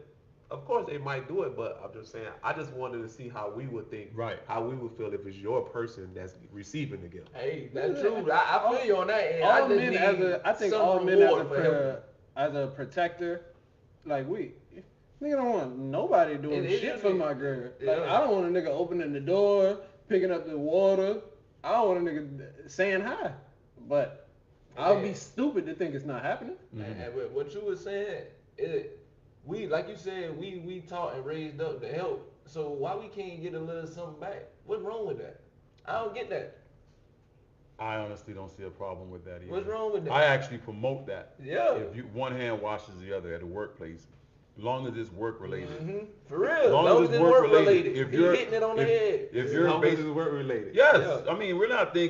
of course they might do it, but I'm just saying I just wanted to see how we would think, Right. how we would feel if it's your person that's receiving the gift. Hey, that's true. I feel you on that. And All I just men need I think some all men reward for helping. as a protector, like nigga don't want nobody doing It shit for usually- my girl. Like yeah. I don't want a nigga opening the door, picking up the water. I don't want a nigga saying hi. But I'll be stupid to think it's not happening. And with what you were saying, we like you said, we taught and raised up to help. So why we can't get a little something back? What's wrong with that? I don't get that. I honestly don't see a problem with that either. What's wrong with that? I actually promote that. Yeah. If one hand washes the other at a workplace, as long as it's work related. For real. As long as it's work related. If you're hitting it on the head. If As you're long as it's basically work related. yes, Yeah. I mean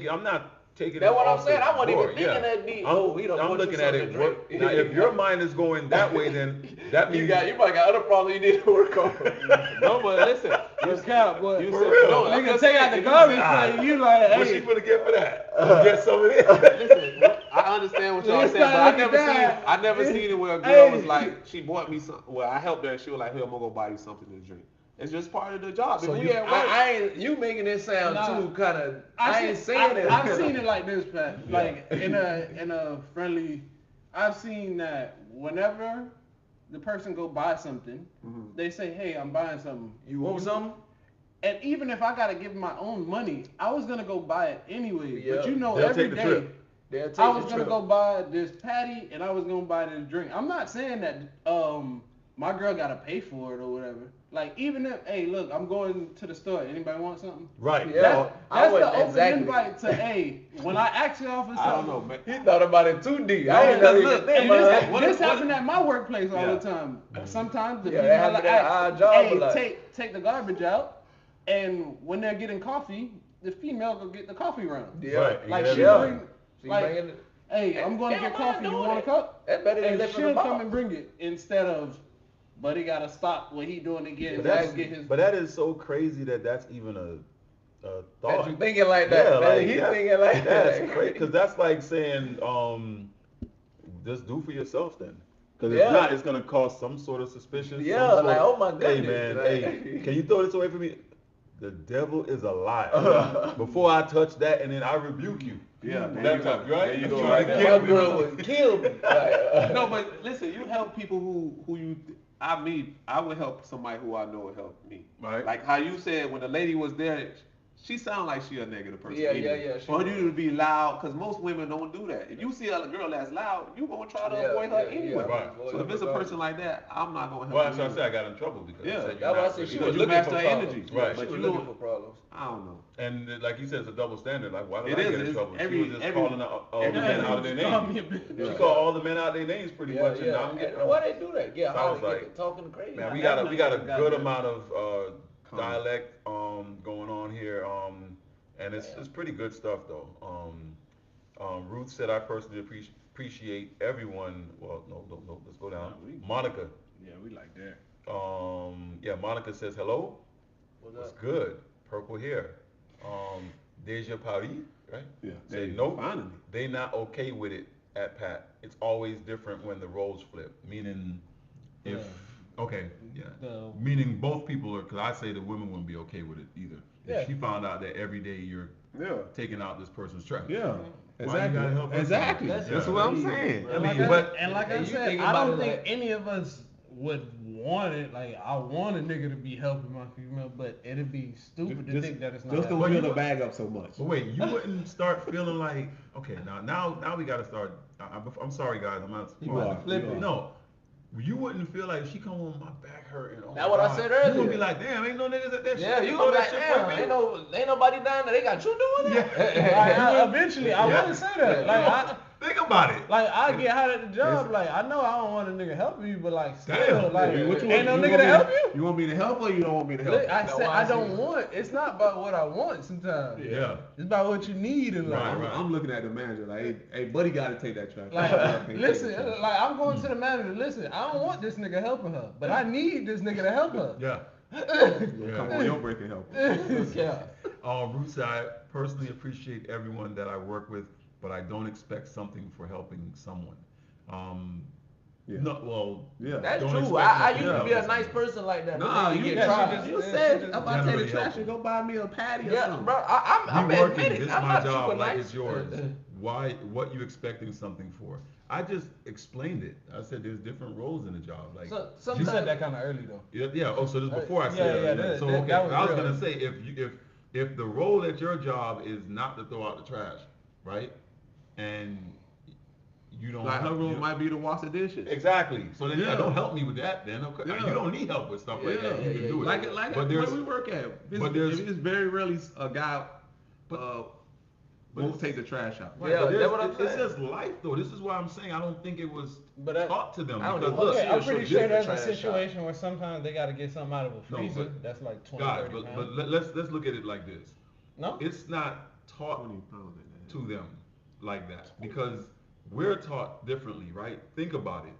I'm not taking That's it what I'm off saying. the I wasn't even board. thinking Yeah. that deep. I'm looking at it work. Now, if your mind is going that way, then that means you might got other problems you need to work on. No, but listen, You count, boy. you For said, real. no, I'm Nigga just take saying, out the if you garbage said, plate, you like, what's she hey. gonna get for that? Get some of it. Listen, I understand what y'all It's saying, but not like that. I never seen it where a girl was Hey. like, she bought me something. Well, I helped her and she was like, "Here, I'm gonna go buy you something to drink." It's just part of the job. So If we you, at work, I ain't you making it sound Nah. too kind of. I ain't saying it. I've seen it like this, Pat. Like in a friendly. I've seen that whenever the person go buy something, they say, "Hey, I'm buying something." You want something? And even if I gotta give my own money, I was gonna go buy it anyway. Yeah. But you know, They'll every take the day trip. They'll take I was the gonna trip. go buy this patty and I was gonna buy this drink. I'm not saying that my girl gotta pay for it or whatever. Like even if, hey, look, I'm going to the store. Anybody want something? Right. Yeah. I That's would- the open exactly. invite to, hey, when I ask y'all for something. I don't know, man. He thought about it too deep. No, I ain't because never look, even think And about this, that. this happened at my workplace all Yeah. the time. Sometimes the Yeah, that female happened at our job a hey, lot. take the garbage out, and when they're getting coffee, the female go get the coffee round. Yeah. Right. Like Yeah. she Yeah. bring, She like, bringing it. hey, I'm going to Yeah, get man, coffee. You doing want a it. cup? That's better than And living in she'll a come box. and bring it instead of, but he gotta stop what he doing again. But Just that's to get his. but that is so crazy that's even a That thought. you thinking like that. Yeah, man. like, He that's- thinking like That's that. crazy because that's like saying just do for yourself then. Because Yeah. if not, it's gonna cause some sort of suspicion. some Yeah, sort like, of, oh my Hey goodness, man, like- hey, can you throw this away from me? The devil is a lie. Before I touch that, and then I rebuke you. Yeah, That you type, go. right? There you You go. trying Right to there. My girl would kill me. Like, No, but listen, you help people who you. I would help somebody who I know would help me. Right. Like how you said when the lady was there, she sounded like she a negative person. Yeah, anyway. yeah, she For was. you to be loud, because most women don't do that. If you see a girl that's loud, you gonna try to Yeah, avoid her yeah, anyway. Right. So if it's a person like that, I'm not gonna help. Well, you that's what I either. said. I got in trouble because Yeah, I said that's you're why I not said she really- was you looking matched for her problems. energy. Right. But She was you looking don't. for problems. I don't know. And like you said, it's a double standard. Like, why did It I is, get in it's trouble? every- She was just every- calling all the every- men out of their Call me a names. bitch. She called all the men out their names pretty much, and I'm And getting. why they do that? Yeah, So I how was they like, get to talking crazy. Man, we That got a nigga got good that. amount of dialect going on here, and it's pretty good stuff though. Ruth said I personally appreciate everyone. Well, no, let's go down. Monica. Yeah, we like that. Yeah, Monica says hello. What's What's up? good? Purple hair. Deja Paris, right? Yeah. Say They nope. finally. They not okay with it at Pat. It's always different when the roles flip. Meaning, if okay, yeah. Meaning both people are. Because I say the women wouldn't be okay with it either. Yeah. If she found out that every day you're Yeah. taking out this person's trash. Yeah. Why you gotta help her? Exactly. Yeah. That's what I'm saying. I And mean, like but and like I and you said, think I about don't it think like- any of us would want it. Like I want a nigga to be helping my female, but it'd be stupid to Just- think that it's not. Just don't happening. fill the bag up so much. But wait, you wouldn't start feeling like, okay, now we gotta start. I'm sorry, guys. I'm not. You are. flipping. No, you wouldn't feel like she come on my back hurting. Oh That's what I God. said You gonna earlier. be like, damn, ain't no niggas at that Yeah, shit. you throw gonna be that like, shit for damn, me. ain't nobody down there. They got you doing that. Eventually, I Yeah. wouldn't say that. Like Think about it. Like I get hired at the job, like I know I don't want a nigga helping you, but like still, Damn. like What you ain't no want- nigga want to me help you. You want me to help or you don't want me to help? Look, I That's said why I I don't see- want. It's not about what I want sometimes. Yeah. It's about what you need in life. Right, I'm, right. I'm looking at the manager like, hey, buddy, got to take that trash. Like, Buddy can't take listen, the trash. like I'm going to the manager. Listen, I don't want this nigga helping her, but I need this nigga to help her. Yeah. You gonna come on your break and help. Yeah. Roots, I personally appreciate everyone that I work with, but I don't expect something for helping someone. Yeah. No, well, Yeah. That's Don't true. expect I nothing used to to be a help nice someone. person like that. Nah, but then you get tried. just- you it's said just- if I take generally the trash helpful. and go buy me a patty or Yeah, something. bro. I'm we working. admitting, This is I'm my not job, super like nice. it's yours. Why? What you expecting something for? I just explained it. I said there's different roles in the job. Like So, You sometimes said that kind of early though. yeah. Oh, so this is before I Yeah, said yeah, that. So that- okay, that was I was real. gonna say if the role at your job is not to throw out the trash, right? And you don't Like her you role don't- might be to wash the dishes. Exactly. So then Yeah. don't help me with that. Then okay. Yeah. You don't need help with stuff like that. You Yeah, can yeah, do it. Like but where there's we work at. but there's- It's very rarely a guy but won't it's- take the trash out. Right, Yeah, but that's there's- what I'm it's saying. just life though. This is why I'm saying I don't think it was But that- taught to them I don't because know. look, Okay, I'm she'll pretty get sure the there's a trash out. situation where sometimes they got to get something out of a No, freezer but- that's like 20, guys, 30 but pounds. let's look at it like this. No? It's not taught 20 pounds in that. to them like that because we're taught differently, right? Think about it.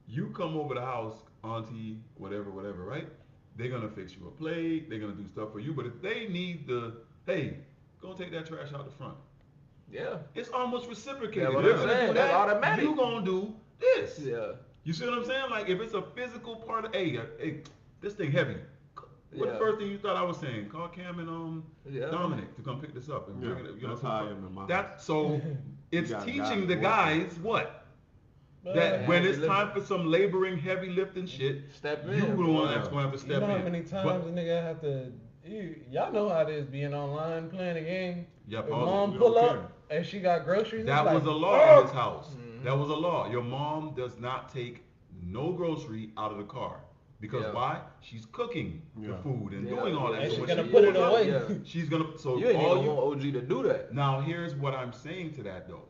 You come over the house, auntie, whatever, right? They're gonna fix you a plate. They're gonna do stuff for you. But if they need hey, go take that trash out the front. Yeah. It's almost reciprocated. Yeah, what They're I'm gonna saying, do that's that. automatic. You gonna do this. Yeah. You see what I'm saying? Like if it's a physical part of hey, this thing heavy. What the Yeah. first thing you thought I was saying? Call Cam and Yeah. Dominic to come pick this up and Yeah, bring it. that's how I am in my house. That so it's got teaching guys the working. guys what that Yeah, when heavy it's time lifting. for some laboring, heavy lifting shit, Step you in. the bro. one that's gonna have to You step know how in. many times But- a nigga have to. Y'all know how it is being online playing a game. Yeah, Your pause it. mom we pull don't up care. and she got groceries. That it's was like, a law "Oh!" in this house. That was a law. Your mom does not take no grocery out of the car. Because Yeah. why? She's cooking the Yeah. food and Yeah. doing all that. And So she's when gonna she put it pulls up, away. Yeah. She's gonna so You ain't all even you want OG to do that. now here's what I'm saying to that though.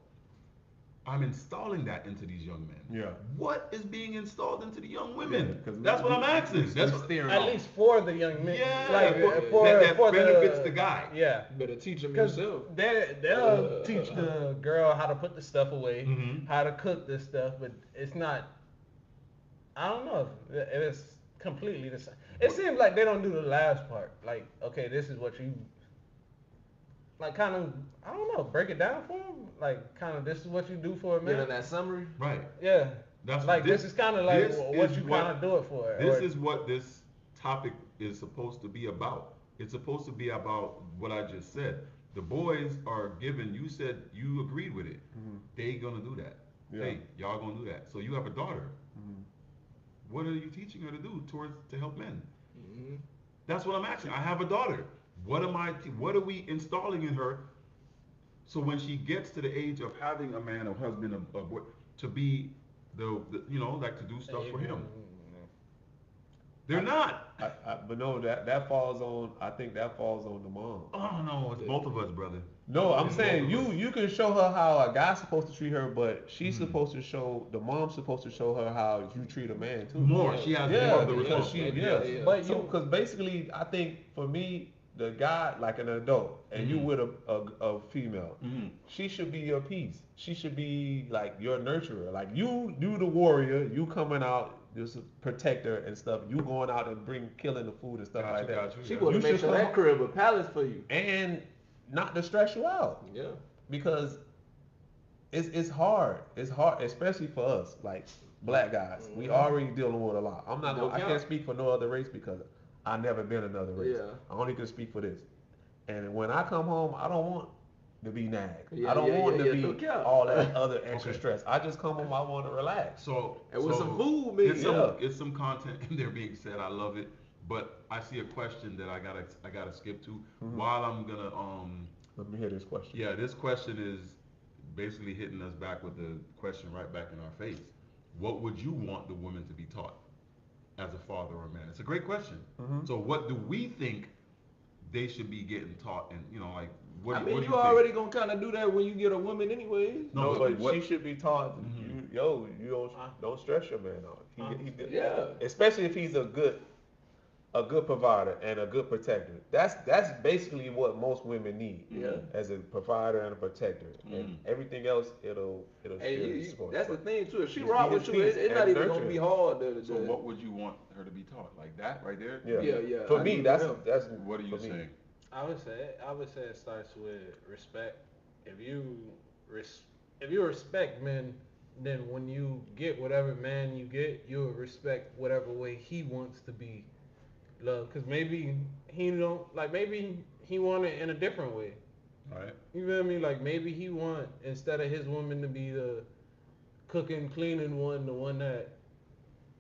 I'm installing that into these young men. Yeah. What is being installed into the young women? Yeah, 'cause That's what I'm asking. That's what, steering At off. least for the young men. yeah, Like, that for benefits the guy. Yeah. Better teach him Because yourself. they'll teach the girl how to put the stuff away, Mhm. how to cook this stuff, but it's not. I don't know if it's completely the same. It seems like they don't do the last part. Like, okay, this is what you. Like, kind of, I don't know, break it down for them. Like, kind of, this is what you do for a Give him man. that summary. Right. Yeah. That's Like, this is kind of like this what is you what- kind of do it for. This or- is what this topic is supposed to be about. It's supposed to be about what I just said. The boys are given, you said you agreed with it. They gonna do that. Yeah. Hey, y'all gonna do that. So you have a daughter. What are you teaching her to do to help men? Mm-hmm. That's what I'm asking. I have a daughter. What are we installing in her so when she gets to the age of having a man, a husband, a boy, to be the like to do stuff for him? They're not. But no, that falls on. I think that falls on the mom. Oh no, it's both of us, brother. No, I'm It's saying both of us. you can show her how a guy's supposed to treat her, but she's Mm-hmm. supposed to show the mom's supposed to show her how you treat a man too. More. She has more of the because responsibility. But because basically, I think for me, the guy like an adult, and you Mhm. with a female, Mhm. she should be your piece. She should be like your nurturer. Like you the warrior. You coming out. Just protect her and stuff. You going out and killing the food and stuff like that. Got you. She got going you. to make should sure come that crib a palace for you. And not to stress you out. Yeah. Because it's hard. It's hard, especially for us, like black guys. We already dealing with a lot. I'm not. No I doubt. can't speak for no other race because I never been another race. Yeah. I only can speak for this. And when I come home, I don't want to be nagged. Yeah, I don't yeah, want yeah, to yeah, no be cap. all that other extra Okay. stress. I just come home. I want to relax. So And with so some food, maybe. it's some content in there being said. I love it, but I see a question that I gotta skip to. Mm-hmm. While I'm gonna Let me hear this question. yeah, this question is basically hitting us back with the question right back in our face. What would you want the woman to be taught as a father or a man? It's a great question. Mhm. So what do we think they should be getting taught? And like What, I mean, what do you you already think? gonna kind of do that when you get a woman anyways. No, No, but but what- she should be taught. Mhm. You don't stress your man out. Yeah. Especially if he's a good provider and a good protector. That's basically what most women need. Yeah. As a provider and a protector, and everything else it'll And steer you, the sport. that's the thing too. If she Just rock be with his you, peace it's not and even nurture gonna be him. hard. So what would you want her to be taught? Like that right there? Yeah, Yeah. For I me, agree that's with that's. What are you for me. saying? I would say it starts with respect. If you if you respect men, then when you get whatever man you get, you'll respect whatever way he wants to be loved. Cause maybe he don't like. Maybe he want it in a different way. All right. You feel me? Like maybe he want instead of his woman to be the cooking, cleaning one, the one that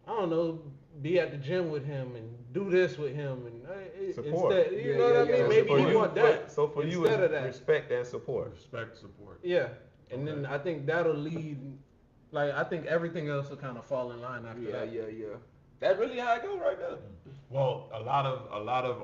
I don't know, be at the gym with him and do this with him and Support. instead, you Yeah, know what I yeah, mean? yeah. Maybe for he you, want that. So for you, instead it's of that. respect and support. Respect, support. Yeah, and then I think that'll lead. Like I think everything else will kind of fall in line after that. Yeah. That's really how it go right there. Well, a lot of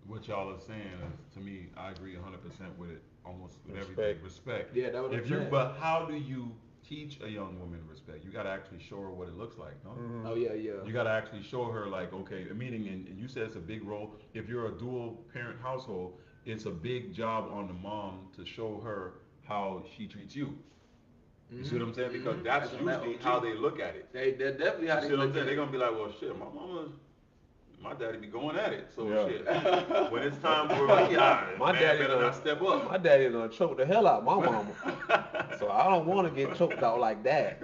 what y'all are saying is, to me, I agree 100% with it, almost with everything. Respect. Yeah, that was If you, but how do you teach a young woman respect? You gotta actually show her what it looks like, no? Oh yeah. You gotta actually show her, like, okay, meaning, and you said it's a big role. If you're a dual parent household, it's a big job on the mom to show her how she treats you. You see what I'm saying? Because that's That's on that usually OG. how they look at it. They're definitely how You they see what I'm look saying? at They're it. gonna be like, well, shit, my daddy be going at it. So Yeah. shit. When it's time for me, My man daddy better done- not step up. My daddy done choked the hell out of my mama, so I don't want to get choked out like that.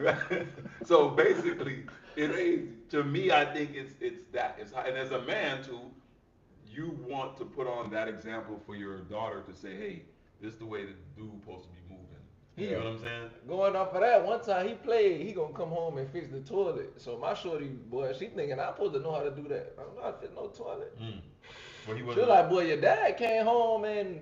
So basically, to me, I think it's that. And as a man too, you want to put on that example for your daughter to say, hey, this is the way the dude supposed to be moving. You know what I'm saying? Going off of that, one time he played, he gonna come home and fix the toilet. So my shorty, boy, she thinking I'm supposed to know how to do that. I don't know how to fix no toilet. Well, he She wasn't. was like, boy, your dad came home and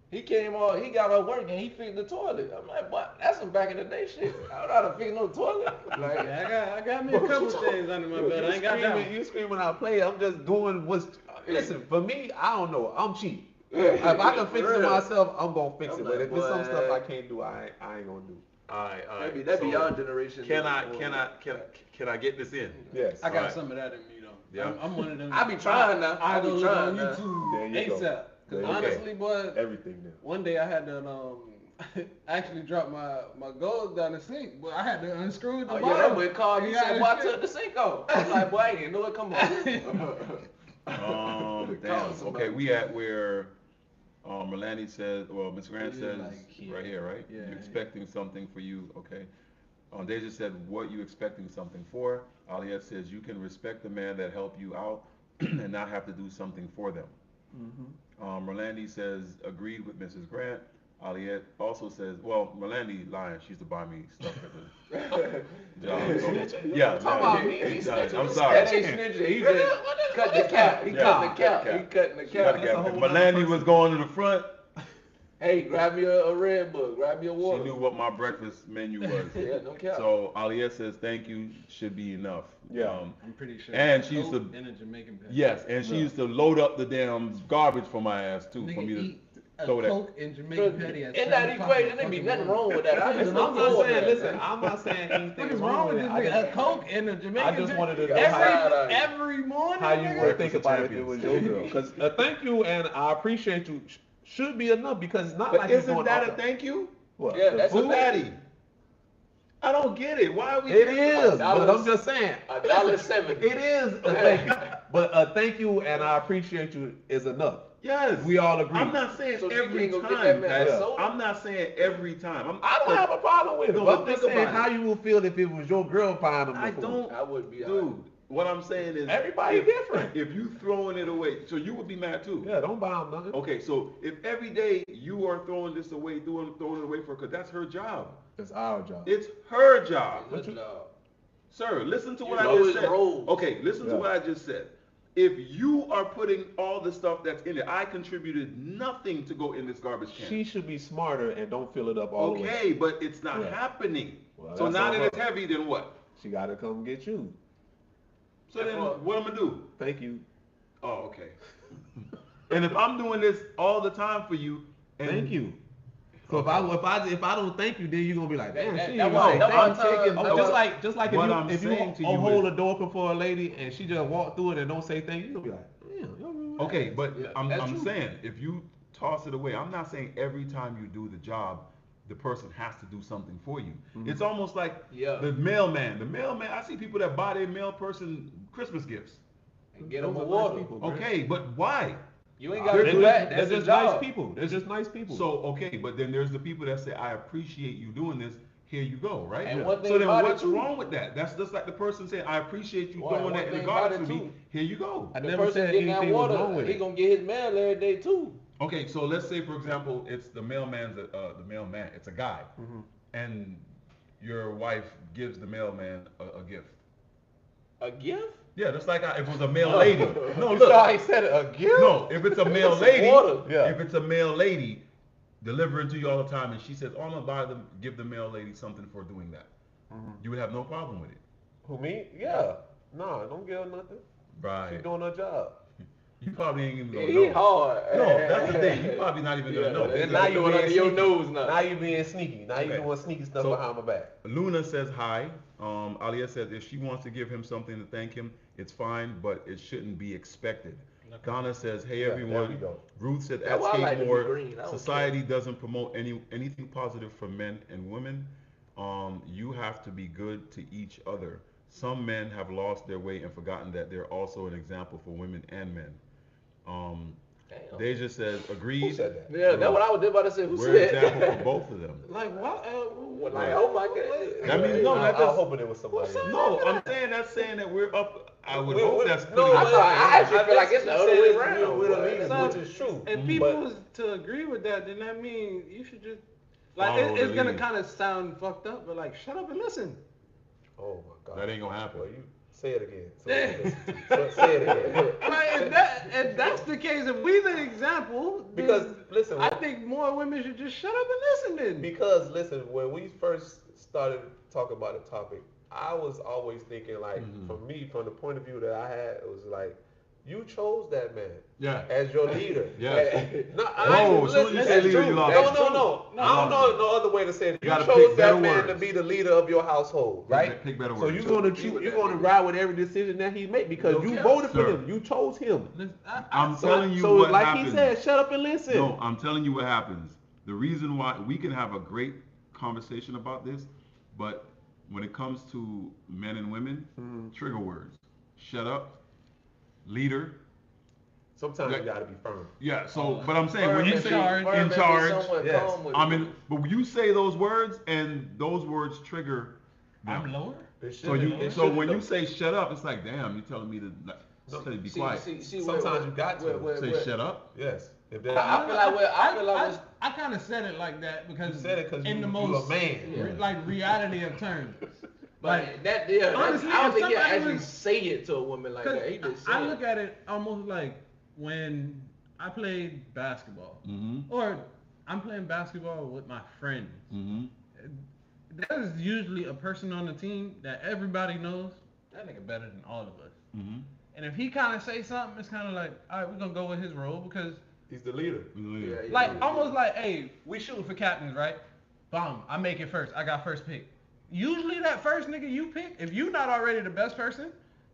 he got off work and he fixed the toilet. I'm like, boy, that's some back in the day shit. I don't know how to fix no toilet. Like, Yeah, I got me a couple things under my belt. I ain't got that one. You screaming out play. I'm just doing what's. Listen, for me, I don't know. I'm cheap. If I can fix it real. myself, I'm gonna fix I'm it. But like, if it's some boy. stuff I can't do, I ain't gonna do. All right. that be So, our generation. Can I get this in? Yes. I got Alright. some of that in me though. Yeah. I'm one of them. I be trying now. I I be go look trying on now. YouTube There you go. ASAP. There Cause you honestly, boy, Everything now. one day I had to actually drop my gold down the sink, but I had to unscrew the Oh bottom. yeah, that boy called me Yeah, said, boy, I shit. took the sink off. I'm like, boy, I didn't know it come on. Damn. somebody. Okay, we at where Melanie says, well, Miss Grant Yeah, says like here. right here, right? Yeah. You're expecting something for you, okay. Deja said, what you expecting something for? Aliette says, you can respect the man that helped you out and not have to do something for them. Merlandi says, agreed with Mrs. Grant. Aliette also says, well, Merlandi lying, she used to buy me stuff at the job. So, yeah, Talk about me. He yeah, snitching. I'm sorry. That ain't snitching. He just cut the cap. He Yeah, cut the cut cap. the cap. He cutting the If cap. That's a whole nother Melanie person. was going to the front, Hey, grab me a Red Bull. Grab me a she water. knew what my breakfast menu was. Yeah, no cap. So Aliette says, thank you, should be enough. Yeah. I'm pretty sure. And she used Coke to- and a Jamaican pepper. Yes, and she used to load up the damn garbage for my ass too, for Nigga me to eat a throw that. Coke and Jamaican patty at In that 7 o'clock in equation, the there be fucking nothing morning. wrong with that. I just I'm look not forward to saying. that. Listen, I'm not saying What anything is wrong with this I nigga? A just, Coke and a Jamaican I just wanted to patty know how- every morning. how you nigga? would think about it if it Champions. was your girl. Because a thank you and I appreciate you should be enough because it's not But like you're isn't doing that all a the- thank you? What? Yeah, the that's a food? Daddy. I don't get it. Why are we? It is, but $1. I'm just saying. $1.70. It is a thank you, but a thank you and I appreciate you is enough. Yes. We all agree. I'm not saying So she every can't go get time. that man Yeah. soda? I'm not saying every time. I don't have a problem with it. No, but but I'm just think saying about how it. you will feel if it was your girl buying them. I the food. don't. I would be Dude, what I'm saying is Everybody different. If you throwing it away, so you would be mad too. Yeah, don't buy them nothing. Okay, so if every day you are throwing this away, throwing it away for her, because that's her job. It's our job. It's her job. Good job. Sir, listen to You what I know just his said. roles. Okay, listen to Yeah. what I just said. If you are putting all the stuff that's in it, I contributed nothing to go in this garbage can. She should be smarter and don't fill it up all the way. Okay, but it's not Yeah. happening. Well, So that's now on that her. it's heavy, then what? She got to come get you. So then what I'm gonna do? Thank you. Oh, okay. And if I'm doing this all the time for you, and Thank you. So if I don't thank you, then you're gonna be like, damn, That- she that ain't one- say that thank one you. time- Oh, that just like what if I'm you saying to you hold is- a door open for a lady and she just walk through it and don't say thank you, you're gonna be like, damn, you don't remember that. okay, but Yeah, I'm that's true. saying if you toss it away, I'm not saying every time you do the job, the person has to do something for you. It's almost like Yeah. the mailman. The mailman, I see people that buy their mail person Christmas gifts. And get Those them a are water. nice people, bro. Okay, but why? You ain't gotta They're do that. That's just his nice job. people. They're just nice people. So okay, but then there's the people that say, I appreciate you doing this. Here you go, right? And one thing So then about it, what's too- wrong with that? That's just like the person saying, I appreciate you One- doing one that in thing the garden about for it, me. too. Here you go. I The never person said getting that anything was wrong water, with he it. gonna get his mail every day too. Okay, so let's say for example, it's the mailman, it's a guy, and your wife gives the mailman a gift. A gift? Yeah, just like if it was a male lady. No, You look. saw how he said it, a gift? No, if it's a male Some lady, water. Yeah. if it's a male lady delivering to you all the time, and she says, "Oh, I'm gonna give the male lady something for doing that," you would have no problem with it, Who, me? Yeah. No, don't give her nothing. right? She's doing her job. You probably ain't even gonna He know. hard. No, that's the thing. You probably not even gonna know. that's Then now you doing being under your sneaky. nose now. Now you being sneaky. Now you Okay. doing sneaky stuff So- behind my back. Luna says hi. Aliyah says if she wants to give him something to thank him, it's fine, but it shouldn't be expected. Donna says, hey Yeah, there everyone. we go. Ruth said, That's at why I like to be Skate green. I don't society doesn't promote anything positive for men and women. You have to be good to each other. Some men have lost their way and forgotten that they're also an example for women and men. Damn. Deja says, agreed. Who said that? Yeah, that's what I was just about to say. Who We're an said example for both of them. Like what? Like, oh my god. That means no, I that was just hoping it was somebody else. no. I'm saying that's saying that we're up. I would We- hope we- that's no, putting I us- thought I actually feel like it's the other way Says around. We're the but- leaders, So- which is true. If people But- was to agree with that, then that means you should just like Follow it's the gonna lead. kind of sound fucked up, but like shut up and listen. Oh my God. That ain't gonna happen. Well, you say it again. Say it again. Like, if that's the case, if we the example, then Because listen, I think more women should just shut up and listen. Then because listen, when we first started talking about the topic, I was always thinking like, for me, from the point of view that I had, it was like, you chose that man Yeah. as your leader. Yes. No, Whoa, as soon as you say that's leader, true. you lost No, it. no, no. I don't know no other way to say it. You gotta chose pick that better man to words. be the leader of your household, right? Pick better So words. you're gonna ride with every decision that he make because you voted for Sir. him. You chose him. I'm telling you so what like happens. he said, shut up and listen. No, I'm telling you what happens. The reason why we can have a great conversation about this, but when it comes to men and women, trigger words. Shut up. Leader. Sometimes Yeah. you gotta be firm. Yeah, so but I'm saying when you say charge. in charge, Yes. I mean, but when you say those words and those words trigger them. I'm lower. So when you say shut up, it's like, damn, you're telling me to say be quiet. Sometimes you got to. Say shut up. Yes. If I that, feel like I feel like I kind of said it like that because You said it 'cause in the you most a man. like reality of terms. But that yeah, honestly, I don't if think he somebody actually was- say it to a woman like that. He just say I it. look at it almost like when I played basketball, Mm-hmm. or I'm playing basketball with my friends. Mm-hmm. There's usually a person on the team that everybody knows that nigga better than all of us. Mm-hmm. And if he kind of say something, it's kind of like, all right, we're gonna go with his role because, he's the leader. Yeah, like, yeah. almost like, hey, we shooting for captains, right? Bomb, I make it first. I got first pick. Usually that first nigga you pick, if you not already the best person,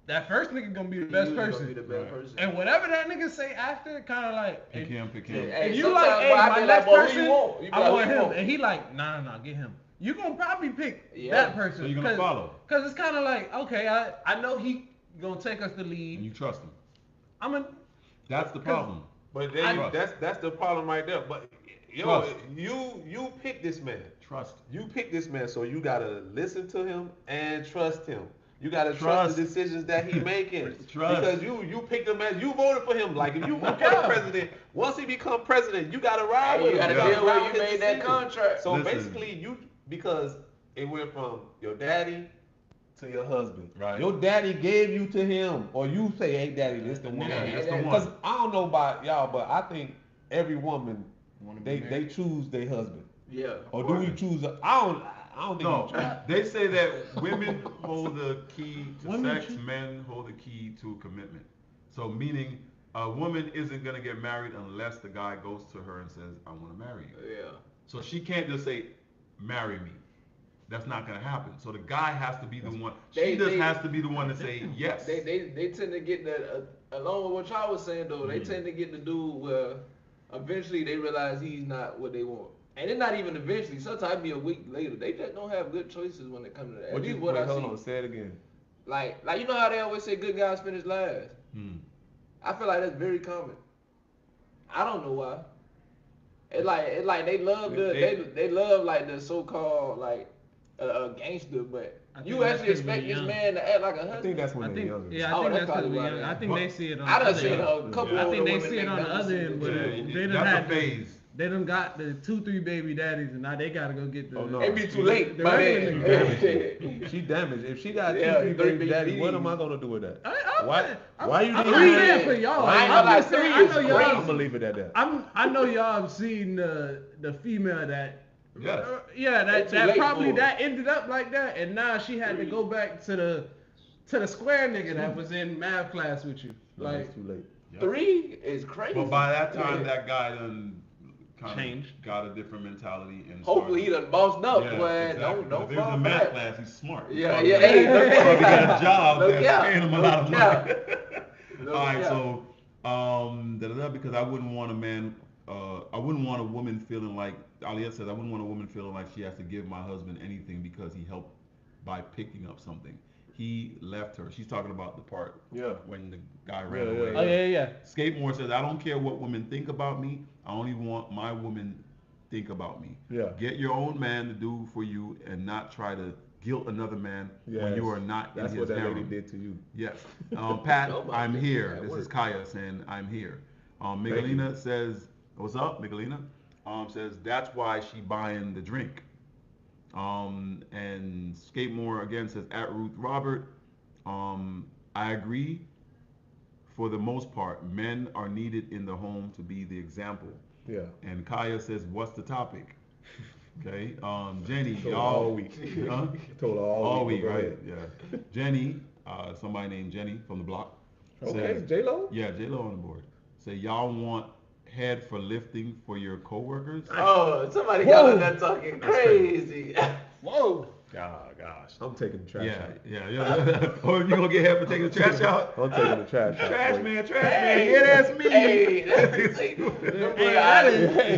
that first nigga gonna be the best Usually person. gonna be the best Right. person. And whatever that nigga say after, kind of like, Pick him. Hey, if you sometimes, like, hey, boy, I my be next boy, who person, you want? You be I like, want who you him. want? And he like, nah, get him. You gonna probably pick Yeah. that person. So you're gonna follow. Cause it's kind of like, okay, I know he gonna take us the And lead. you trust him. I'm a, That's the problem. But then Trust. that's the problem right there. But yo, Trust. you pick this man. Trust. You pick this man, so you gotta listen to him and trust him. You gotta trust Trust. the decisions that he making. Trust. Because you picked him as you voted for him. Like if you vote for the president, once he become president, you gotta ride Hey, with you him. gotta Yeah. deal ride with with you his made that decisions. contract. So Listen. basically, because it went from your daddy to your husband. Right. Your daddy gave you to him, or you say, "Hey, daddy, this the one." Yeah, that's the Because one. I don't know about y'all, but I think every woman Wanna be they married? choose their husband, Yeah. or do we choose? I don't think. No, we choose. they say that women hold the key to Women sex, choose- men hold the key to commitment. So meaning, A woman isn't gonna get married unless the guy goes to her and says, "I want to marry you." Yeah. So she can't just say, "Marry me." That's not gonna happen. So the guy has to be the one. She just has to be the one to say yes. They tend to get that along with what y'all was saying though. They tend to get the dude where eventually they realize he's not what they want. And it's not even eventually. Sometimes it be a week later. They just don't have good choices when it comes to that. At least what I see. Hold on, say it again. Like you know how they always say good guys finish last. I feel like that's very common. I don't know why. It's like they love they love like the so-called like gangster, but you actually expect this man to act like a husband. I think that's when they're younger. Yeah, I think that's because we're young. I think they see it on the I done other seen end. a couple I of think they women see it on the never other seen end it. where they done That's had a phase. They done got the 2-3 baby daddies and now they gotta go get the. Oh, no. It be too late. The By regular then. She damaged. If she got Yeah, two, three three baby daddies, what babies. am I gonna do with that? I'm Why you I'm need not three? saying for y'all. I ain't I'm gonna just lie, saying, three I is know great. I'm y'all. gonna leave it at that. I know y'all have seen the female that. Yes. Yeah, It's too that late probably for that ended up like that, and now she had to go back to the square nigga that was in math class with you. No, Like, it's too late. Yep. 3 is crazy. But by that time, that guy done kind Changed. of got a different mentality and Hopefully he done bossed up, Yeah, boy. exactly. Don't If he was fall in for math that. class, he's smart. He's Yeah, probably yeah. got- Hey, no probably got cap. a job No that's cap. paying him a No lot of cap. money. No All right, cap. so because I wouldn't want a man, I wouldn't want a woman feeling like Aliyah says, I wouldn't want a woman feeling like she has to give my husband anything because he helped by picking up something. He left her. She's talking about the part when the guy ran Yeah, away. yeah, oh yeah. Skateboard says, I don't care what women think about me. I only want my woman think about me. Yeah. Get your own man to do for you and not try to guilt another man when you are not That's in what his that lady harem. did to you. Yes. Pat, Nobody I'm did here. that This work. is Kaya saying, I'm here. Thank Miguelina says, what's up, Miguelina? Says, that's why she buying the drink. And Skatemore again says, at Ruth Robert, I agree. For the most part, men are needed in the home to be the example. Yeah. And Kaya says, what's the topic? Okay. Jenny, Told her y'all. all week. Huh? Told her All week. week, but go right? ahead. Yeah. Jenny, somebody named Jenny from the block. Okay, says- J-Lo? Yeah, J-Lo on the board. Say, y'all want head for lifting for your coworkers? Oh, somebody got on that talking That's crazy. Whoa. Gosh. I'm taking the trash Yeah, out. yeah. Oh, you gonna get head for taking the trash out? I'm taking the trash out. Trash boy. man, yeah, that's me. Hey,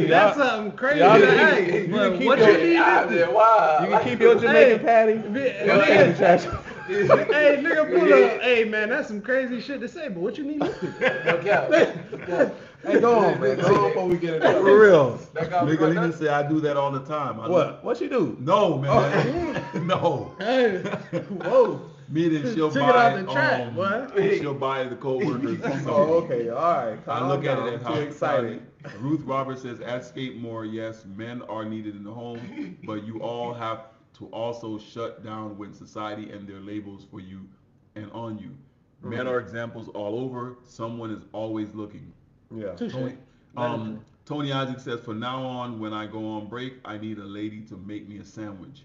That's something crazy. y'all Hey, can but keep what your- you need to do? Wow. You can keep your Jamaican patty. I'm taking the trash out. Hey, nigga, pull up. Hey, man, that's some crazy shit to say, but what you need to do? No cap. Hey, go on, man. Go on before we get into For real. That guy was Miguelina like say I do that all the time. What she do? No, man. No. Hey, whoa. Meaning she'll Took it buy. out the track, boy. She'll buy the co-workers. something. Oh, okay. All right. I Calm look at down. it as I'm too excited. Ruth Roberts says, at Skatemore, yes, men are needed in the home, but you all have to also shut down when society and their labels for you and on you. Men are examples all over. Someone is always looking. Yeah. Touche. Tony Isaac says, for now on, when I go on break, I need a lady to make me a sandwich.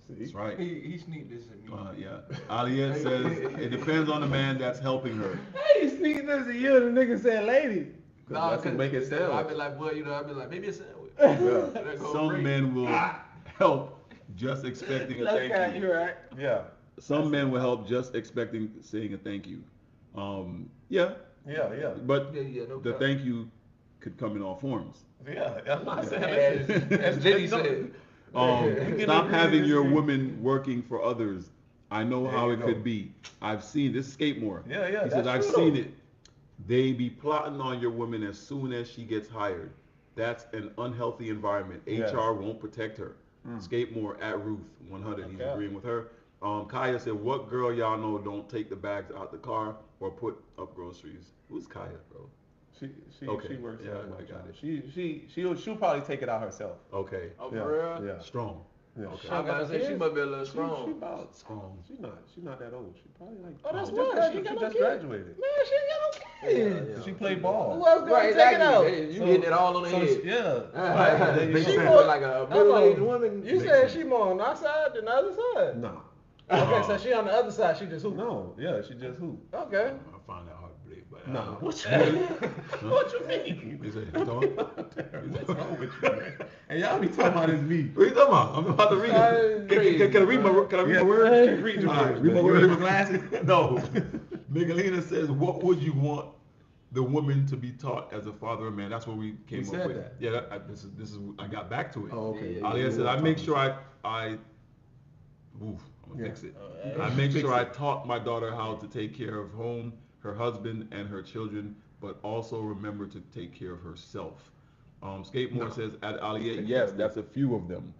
See? That's right. He sneaked this at me. Yeah. Aliyah says, it depends on the man that's helping her. Hey, sneak this at you, and the nigga said lady. Nah, That's what make it sandwich. I be like, well, I be like, maybe a sandwich. Yeah. That go Some great. men will help just expecting a Look thank at you. you, right? Yeah. Some men will help just expecting saying a thank you. Yeah, Yeah. but Yeah, no the cap. thank you could come in all forms. Yeah. I'm not saying As Jenny said. Stop having your woman working for others. I know There how you it go. could be. I've seen this Skatemore. Yeah, He says that's I've true, seen though. it. They be plotting on your woman as soon as she gets hired. That's an unhealthy environment. Yeah. HR won't protect her. Skatemore at Ruth 100. He's Okay. agreeing with her. Kaya said, "What girl y'all know don't take the bags out the car or put up groceries?" Who's Kaya, bro? She Okay. works Yeah, out. I got it. She'll probably take it out herself. Okay, Oh, Yeah. for real? Yeah. strong. Yeah. Okay. I'm about to say she must be a little She strong. about Strong. She's not that old. She probably like. Oh, that's she what? just She gradu- got she no just kid. graduated. Man, she ain't got no kids. Yeah. She played ball. Who else gonna Right, take it exactly. out? Hey, you So- getting it all on the So head. she- yeah. Right. There you She go. feel like a middle-aged woman. You said she more on our side than the other side. Nah. Okay, so she on the other side. She just hoop. No, yeah, she just hoop. Okay. I find that hard to believe, but No, what you Really? what you mean? Is it What's wrong with you, man? And y'all be talking about this me. What are you talking about? I'm about to read it. Can I read my words? Read your All right, words. read my You words. read my glasses? No. Miguelina says, what would you want the woman to be taught as a father and man? That's what we came up said with. that. Yeah, this is I got back to it. Oh, okay. Alia said, I make sure I oof, I'm gonna fix it. I make sure I taught my daughter how to take care of home, her husband, and her children, but also remember to take care of herself. Skatemore says, at Alia, yes, that's a few of them.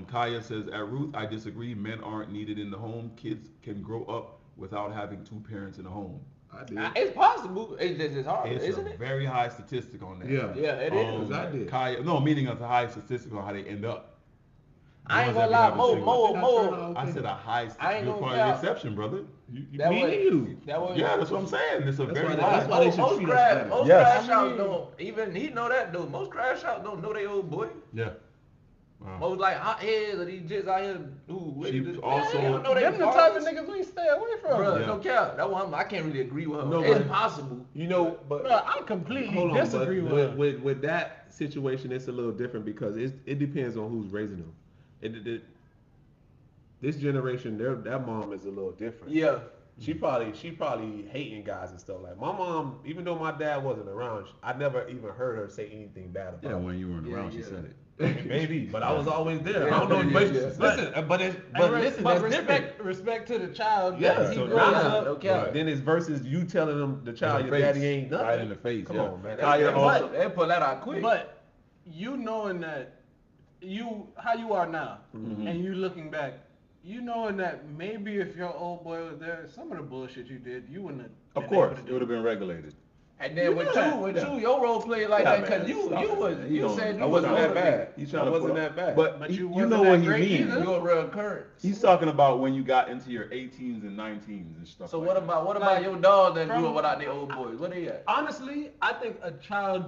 Kaya says, at Ruth, I disagree. Men aren't needed in the home. Kids can grow up without having two parents in the home. I did. It's possible. It's just hard, It's isn't a it? very high statistic on that. Yeah. Yeah, it is. I did. Kaya, no, meaning it's a high statistic on how they end up. I ain't The ones gonna that be lie, having single- more. I said a high I ain't statistic. You're gonna part of the count. exception, brother. That Me was and you. That was Yeah, that's what I'm saying. It's a That's very why high. that's why they should most treat us crash, better. most Yes. crash outs don't even he know that though. Most crash outs don't know they old boy. Yeah. Wow. Most like hot heads or these jits out here who She really also- they don't know they Them the type fathers. of niggas we stay away from. Bruh, Yeah. no cap. That's why I can't really agree with her. No, It's but- possible. You know, but Bruh, I completely hold on, disagree but with her. with that situation, it's a little different because it depends on who's raising them. This generation, that mom is a little different. Yeah. She probably hating guys and stuff. Like my mom, even though my dad wasn't around, I never even heard her say anything bad about Yeah, when you weren't Yeah, around, she yeah. said it. it. Maybe, but I was always there. Yeah, I don't know. yeah, But yeah. listen, but listen, But that's different. respect to the child. Yeah, that he so grows now, up. no cap. Right. then it's versus you telling them the child, In your the face. daddy ain't nothing. Right in the face. Come yeah. on, man. Kaya That's- also, They pull that out quick. But you knowing that how you are now, Mm-hmm. and you looking back, you knowing that maybe if your old boy was there, some of the bullshit you did, you wouldn't have. of been course, able to it do would have been regulated. And then with Yeah. you, your role played like Yeah, that because man, you stop it, was man. you don't- said I you was wasn't that motivated. bad. He's I trying to wasn't put that bad. But, But you you wasn't know that what he great means. either. You're a real current. He's talking about when you got into your 18s and 19s and stuff. So like what that. about Like, your dog that grew from- up without their old boys? What they at? Honestly, I think a child,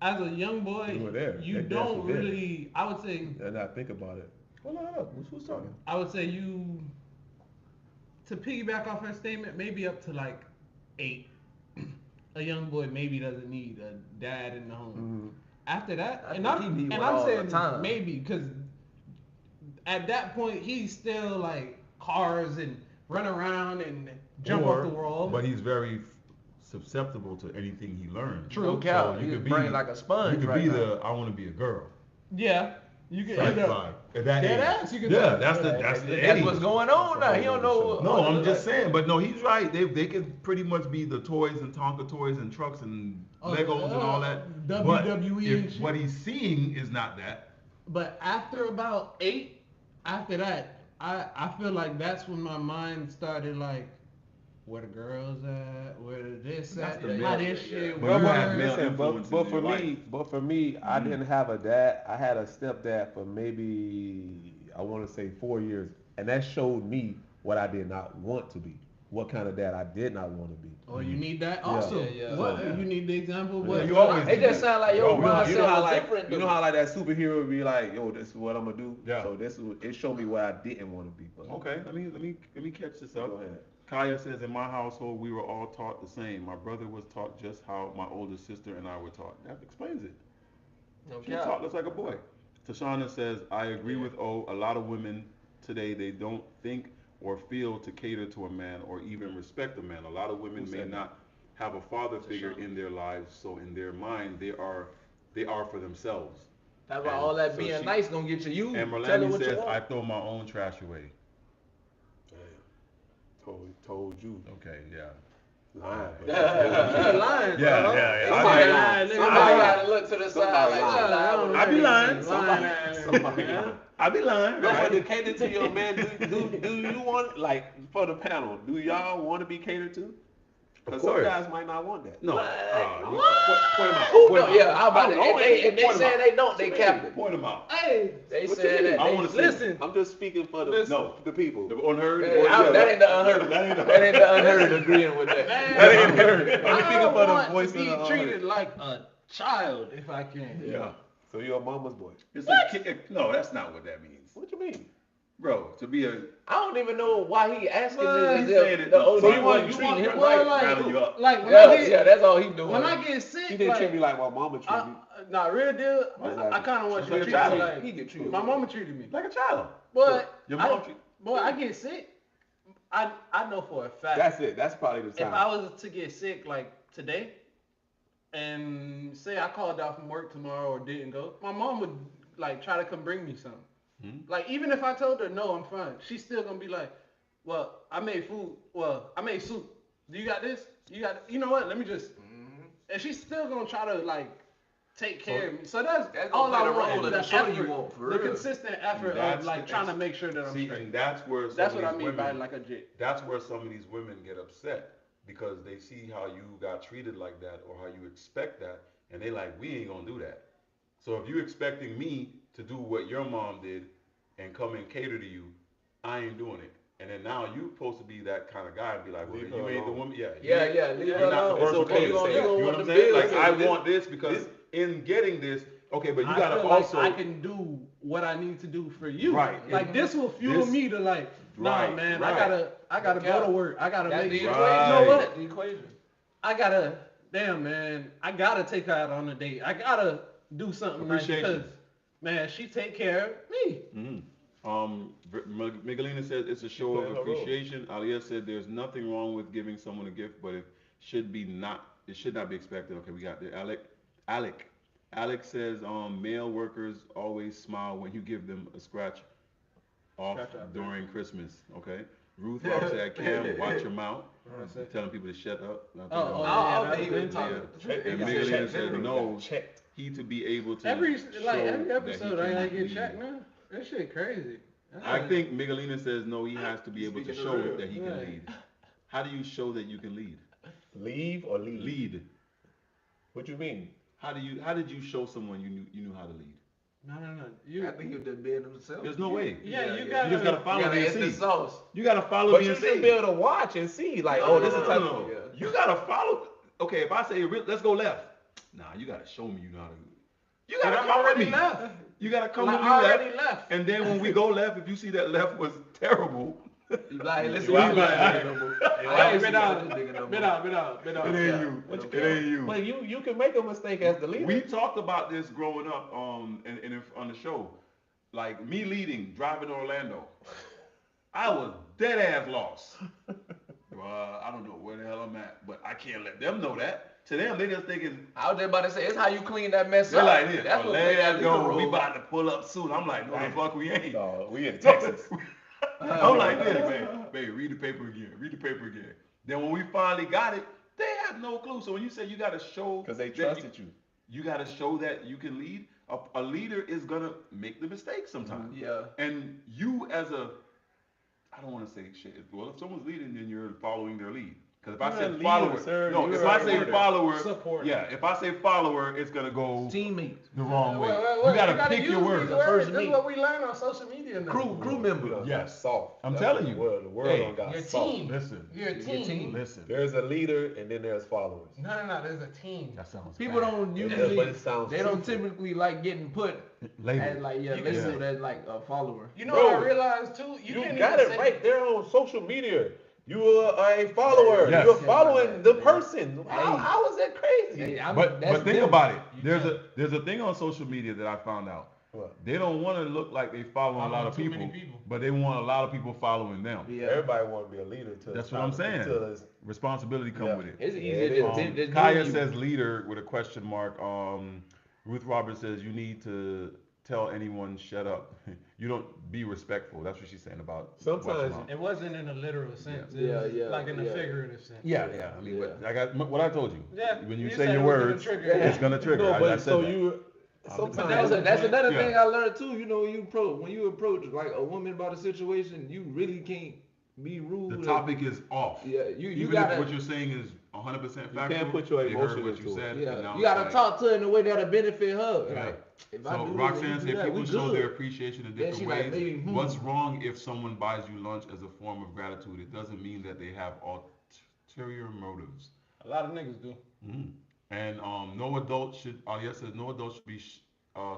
as a young boy, You were there. you They don't definitely there. really. I would say. And I think about it. Hold on, who's talking? I would say you. To piggyback off her statement, maybe up to like 8, a young boy maybe doesn't need a dad in the home. After that, I and think he need one I'm all the saying time. maybe because at that point he's still like cars and run around and jump off the wall. But he's very susceptible to anything he learns. True. No cap. So you His could be brain like a sponge You could right be now. I want to be a girl. Yeah, you can Type end up vibe. At that dead age. ass. You can Yeah, tell. that's the That's age. what's going on now. He don't know. No, I'm just saying, but no, he's right. They could pretty much be the toys and Tonka toys and trucks and Legos and all that. WWE But and if shit. what he's seeing is not that. But after about 8, after that, I feel like that's when my mind started like, where the girls at, where this That's at, the how male- this shit But you have works. male Listen, influence but in for your me, life. I didn't have a dad. I had a stepdad for maybe I want to say 4 years, and that showed me what I did not want to be. What kind of dad I did not want to be. Oh, you need that also. Yeah, yeah. What Yeah. you need the example? Yeah, What you always It just sound like your You know mindset how was like different. you know how like that superhero would be like, yo, this is what I'm gonna do. Yeah. So it showed me what I didn't want to be. But Okay, let me catch this up. Go ahead. Kaya says, in my household, we were all taught the same. My brother was taught just how my older sister and I were taught. That explains it. No She cap. taught us like a boy. Tashana says, I agree with O. A lot of women today, they don't think or feel to cater to a man or even respect a man. A lot of women Who may said that? not have a father figure in their lives, so in their mind, they are for themselves. That's why And all that so being she- nice gonna get you. And Tell her Merlani what you says, want. I throw my own trash away. Told you. Okay, yeah. Lying. Yeah, lying. Yeah. Somebody Somebody gotta look to the side like lying. she lied with I be her lying. niggas. Somebody. I be lying. But Right? to cater to your man, do you want, like, for the panel, do y'all want to be catered to? Because some course. guys might not want that. No. What? You What? point 'em out. Who Point 'em don't? out. Yeah, how about I it? don't know. If they Point 'em saying out. they don't, they capping. Point them out. Hey, They What you said mean? that. I They- wanna see listen. I'm just speaking for the No. the people. The unheard. Hey, that ain't the unheard. That ain't the That ain't the unheard agreeing with that. That ain't heard. I'm I speaking for the want voice to of be the treated like a child if I can. Yeah. So you're a mama's boy. It's a kid. No, that's not what that means. What you mean? Bro, to be a I don't even know why he asking Well, this he as said if it- the so OG you wasn't want treating him well, right. like, rattle you up. like when Yeah, I get yeah, that's all he doing. when I get sick, He didn't like, treat me like my mama treated me. Nah, real deal. Exactly. I kind of want you Like to a treat me child. like He get treated my right. mama treated me. Like a child. But Your mom treat- I get sick. I know for a fact. That's it. That's probably the If time. I was to get sick like today, and say I called out from work tomorrow or didn't go, my mom would like try to come bring me something. Like even if I told her no, I'm fine, she's still gonna be like, well, I made food. Well, I made soup. Do you got this? You know what? Let me just. And she's still gonna try to like take care of me. So that's That's all gonna I play the want. role Is of the the show effort, you want, for the real. consistent effort That's of like the- trying to make sure that I'm See, straight. and that's where some That's of what I these mean by women, like a jit. that's where some of these women get upset because they see how you got treated like that or how you expect that, and they like, we ain't gonna do that. So if you expecting me to do what your mom did and come and cater to you, I ain't doing it. And then now you supposed to be that kind of guy and be like, well, Leave you her ain't the alone. woman. Yeah, Yeah, leave you're her not the alone. person It's okay to to do say it. that. You know want what I'm the saying? bills Like, I and this- want this because in getting this, okay, but you I gotta feel also. like I can do what I need to do for you. Right. Like this will fuel This- me to like, nah, Right, man, right. I gotta go to work. I gotta That's make the sure. equation. You know what? That's the equation. I gotta, damn man, I gotta take her out on a date. I gotta do something nice Appreciation. because, man, she take care of me. Mhm. Miguelina says it's a show playing of her role. appreciation. Aliyah said there's nothing wrong with giving someone a gift, but it should not be expected. Okay, we got there. Alex says male workers always smile when you give them a scratch off Scratch off, during Christmas. Okay. Ruth Rock said, Cam, watch your mouth. Telling people to shut up. I think that was- yeah, I'll that be was even good. talking. And Miguelina said no. He to be able to Every show episode, that he I can get lead. checked now. That shit crazy. I think Miguelina says no. He has to be able to Speaking show the real. that he can Right. lead. How do you show that you can lead? Leave or lead? Lead. What you mean? How did you show someone you knew how to lead? No. I think you just being himself. There's no way. Yeah, you You gotta. just gotta You follow gotta me and hit the see. sauce. You gotta follow But me you and should see. be able to watch and see, like, oh, this is the type of. Yeah. You gotta follow. Okay, if I say let's go left, nah, you gotta show me you know how to. You gotta I'm come with already me. left. You gotta come Like, with me I already left. left. And then when we go left, if you see that left was terrible, You like, listen, You you like, like, I- Hey, ain't been been out, out. been out. it ain't you. It ain't you. But you can make a mistake as the leader. We talked about this growing up on the show. Like me leading, driving to Orlando. I was dead ass lost. I don't know where the hell I'm at, but I can't let them know that. To them, they just thinking, I was just about to say, it's how you clean that mess they're up. like this. That's what play that leader Orlando, we role. about to pull up soon. I'm like, no, the fuck we ain't. No, we in Texas. I'm like this, man. Babe, read the paper again. Then when we finally got it, they had no clue. So when you say you got to show, Because they that trusted you. you got to show that you can lead. A leader is gonna make the mistake sometimes. Yeah. And you as I don't want to say shit. Well, if someone's leading, then you're following their lead. Because if I You're a say leader, follower, sir. no, You're if a I say supporter. follower, Supporter. yeah, if I say follower, it's gonna go Teammates. the wrong way. Well, You gotta pick use your these words. The first This is meet. what we learn on social media now. Crew member. Yes. Soft. I'm That's telling what you. The world Hey, don't got Your soft. team. Listen, You're a team. listen. There's a leader and then there's followers. No. There's a team. That sounds People bad. don't Yeah, usually, but it sounds they don't truthful. typically like getting put Label. as like, labeled as like a follower. You know Bro, what I realized too? You can't got even it say- right there on social media. You are a follower. Yes. You're following the person. Hey. How is that crazy? Hey, But that's think them. about it. You There's a thing on social media that I found out. What? They don't want to look like they following a lot of Following too people, many people. but they want a lot of people following them. Yeah. Everybody want to be a leader. That's what I'm saying. Until it's, Responsibility come Yeah. with it. It's easy it to is. just Kaya do you. says leader with a question mark. Ruth Roberts says you need to tell anyone shut up. You don't be respectful. That's what she's saying about Sometimes- watch your mouth. It wasn't in a literal sense. It Yeah, was yeah, like in a yeah. figurative sense. Yeah. I mean, but I got what I told you. Yeah, When you you say said your it was gonna words, trigger. it's gonna trigger. no, I but said so that. you. But Sometimes that's another Yeah. thing I learned too. You know, when you approach like a woman about a situation, you really can't be rude. The or- topic is off. Yeah, you Even gotta. if what you're saying is 100% factual, can't put your they emotion heard what you into it. said. Yeah, and now you gotta it's like- talk to her in a way that'll benefit her. Yeah. Like, if I So do this, Roxanne and you said do that, people we show good. their appreciation in Then different she ways. like, maybe, What's wrong if someone buys you lunch as a form of gratitude? It doesn't mean that they have ulterior motives. A lot of niggas do. And no adult should. Aliyah says no adult should be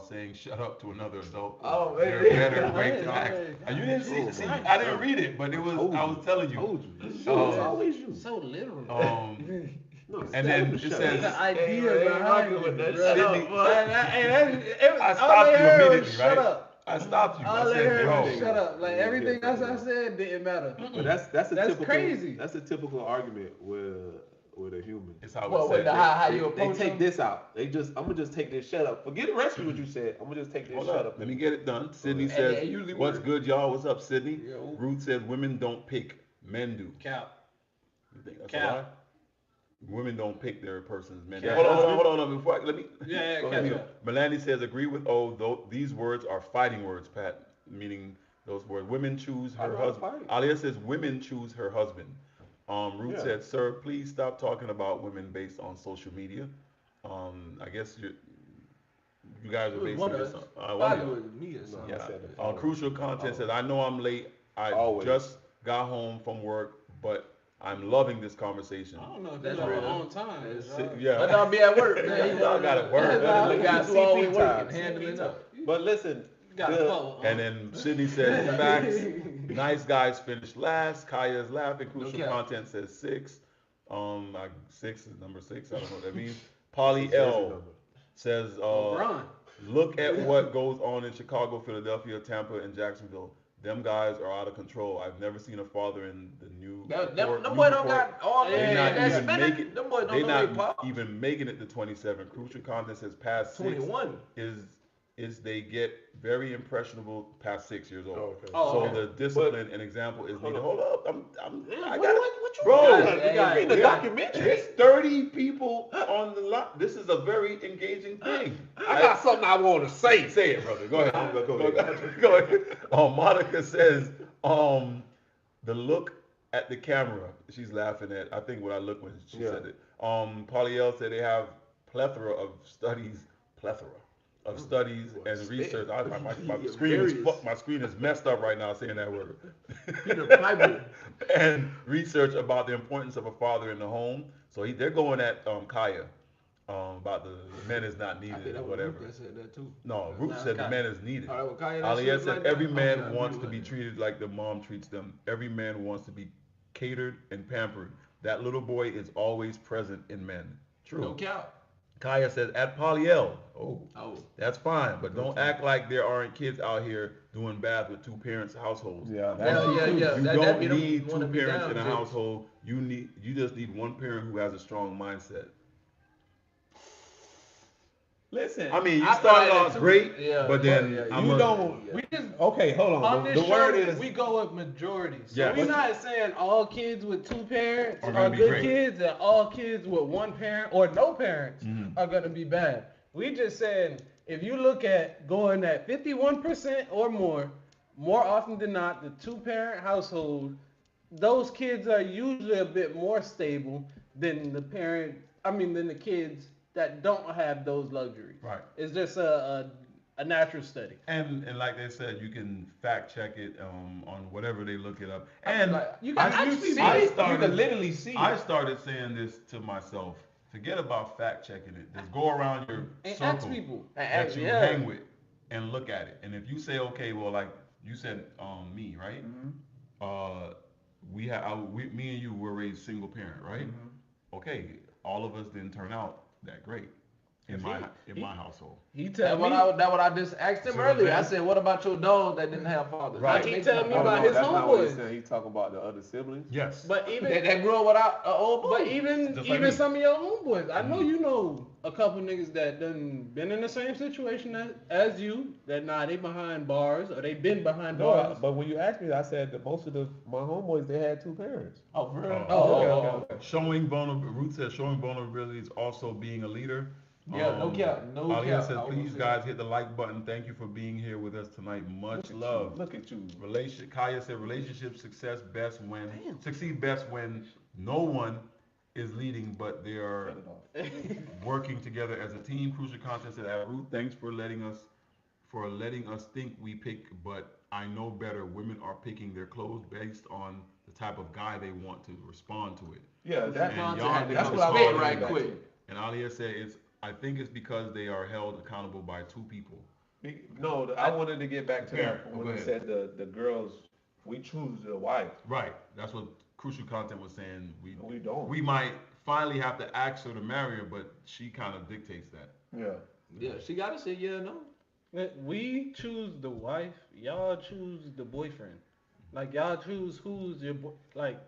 saying shut up to another adult. Oh, There man. are better way to act. And you didn't see, I didn't read it, but it was, I was telling you. Told you. It's Um, always you. So literal. No, And then it says, the idea behind it, bro. Sydney, I I stopped you immediately, shut right? up. I stopped you. I All I said, heard bro. was shut up. Like Yeah, everything yeah, else yeah. I said didn't matter. But that's typical, crazy. That's a typical argument with a human. It's how Well, it with said. how you They approach take them? this out. I'm gonna just take this shut up. Forget the rest of what you said. I'm gonna just take this Hold shut up, up. let me get it done. Sydney And says, they usually what's work. good, y'all? What's up, Sydney? Yo. Ruth says, women don't pick, men do. Cap. You think that's Cap. a lie? Women don't pick their persons, men. Cap. Hold on. Before let me. Yeah, Go Cap. ahead. Melanie says, agree with though these words are fighting words, Pat, meaning those words. Women choose I her know how to husband. fight. Alia says, women choose her husband. Ruth Yeah. said, sir, please stop talking about women based on social media. I guess you guys are It was basing one of this us. on one Probably of y'all. was me or something. I Yeah. said the following. Crucial content says, I know I'm late. I Always. just got home from work, but I'm loving this conversation. I don't know if That's that's real. on time. Yeah. But don't be at work, man. Y'all got it work. We got CP two always time, working, CP handling time. up. But listen, Got the- a follow. And then Sydney says facts. Nice guys finish last. Kaya is laughing. Crucial cap. content says 6. 6 is number 6. I don't know what that means. Polly Jersey L number. says, LeBron. look at what goes on in Chicago, Philadelphia, Tampa, and Jacksonville. Them guys are out of control. I've never seen a father in the new. Them new boy don't report. got all They're that not even spinning. making. Them boy don't They're know they not pop. even making it to 27. Crucial content says past 6 21. is they get very impressionable past 6 years old. Oh, okay. Oh, So okay. the discipline and example is needed. Hold up, I What got it. you Bro, got? You reading a documentary? There's 30 people on the lot. This is a very engaging thing. I got something I want to say. Say it, brother. Go ahead. Go ahead. Go ahead. Monica says, the look at the camera. She's laughing at, I think, what I look when she said it. Polly L said they have plethora of studies and research. My screen is messed up right now saying that word. Peter Piper. And research about the importance of a father in the home. So they're going at Kaya about the men is not I needed think or that was whatever. Ruth that said that too. No, Ruth said the man is needed. All right, well, Kanye, that Aliyah shit said like every that? man Okay, wants I to be agree with treated like the mom treats them. Every man wants to be catered and pampered. That little boy is always present in men. True. No cap. Kaya says at Polyel. Oh, Oh. that's fine, but don't act like there aren't kids out here doing bad with 2 parents households. Yeah, Yeah. You That don't be them need 2 wanna be parents down in a chicks. household. You just need one parent who has a strong mindset. Listen, I mean, you I feel started like off that too. great, Yeah, but then yeah, I'm you a- don't. We just Okay, hold on. on The this word show, is we go with majority. So Yeah. we're not saying all kids with 2 parents Are are, gonna be good great. kids and all kids with 1 parent or no parents Mhm. are gonna be bad. We just saying if you look at going at 51% or more often than not, the 2-parent household, those kids are usually a bit more stable than than the kids that don't have those luxuries. Right. It's just a natural study. And like they said, you can fact check it on whatever they look it up. And Like, You can I- actually see I it. You started- can literally see I it. started saying this to myself. Forget about fact checking it. Just go around your And circle ask people. that you Yeah. hang with and look at it. And if you say, okay, well, like you said, me, right? Me and you were raised single parent, right? Okay, all of us didn't turn out that great in my household. He tell That's me. what I just asked him See what I'm earlier. I saying? said, what about your dog that didn't have fathers? Right. That He makes tell sense. me about his that's not what he's homeboys. saying. He's talking about the other siblings. Yes. But even That grew up without an old boy. But even Just like me. some of your homeboys, I know you know a couple niggas that done been in the same situation as you. That they behind bars or they been behind bars. but when you asked me, I said that most of my homeboys they had 2 parents. Oh, for real? Oh. Showing vulnerability. Ruth says showing vulnerability is also being a leader. Yeah, no cap. No Aliyah cap. says, I was please gonna say guys hit the like button. Thank you for being here with us tonight. Much love. Look at you. Kaya said relationship succeed best when no one is leading, but they are working together as a team. Crucial content said, Ruth, thanks for letting us think we pick, but I know better. Women are picking their clothes based on the type of guy they want to respond to it. Yeah, And y'all That's didn't what I meant respond right to that. quick. And Aliyah said it's I think it's because they are held accountable by two people. No, I wanted to get back to Parent. that Oh, when go you ahead. said the girls, we choose the wife. Right. That's what Crucial Content was saying. We don't. We might finally have to ask her to marry her, but she kind of dictates that. Yeah. Yeah, she gotta say yeah or no. We choose the wife. Y'all choose the boyfriend. Like y'all choose who's your like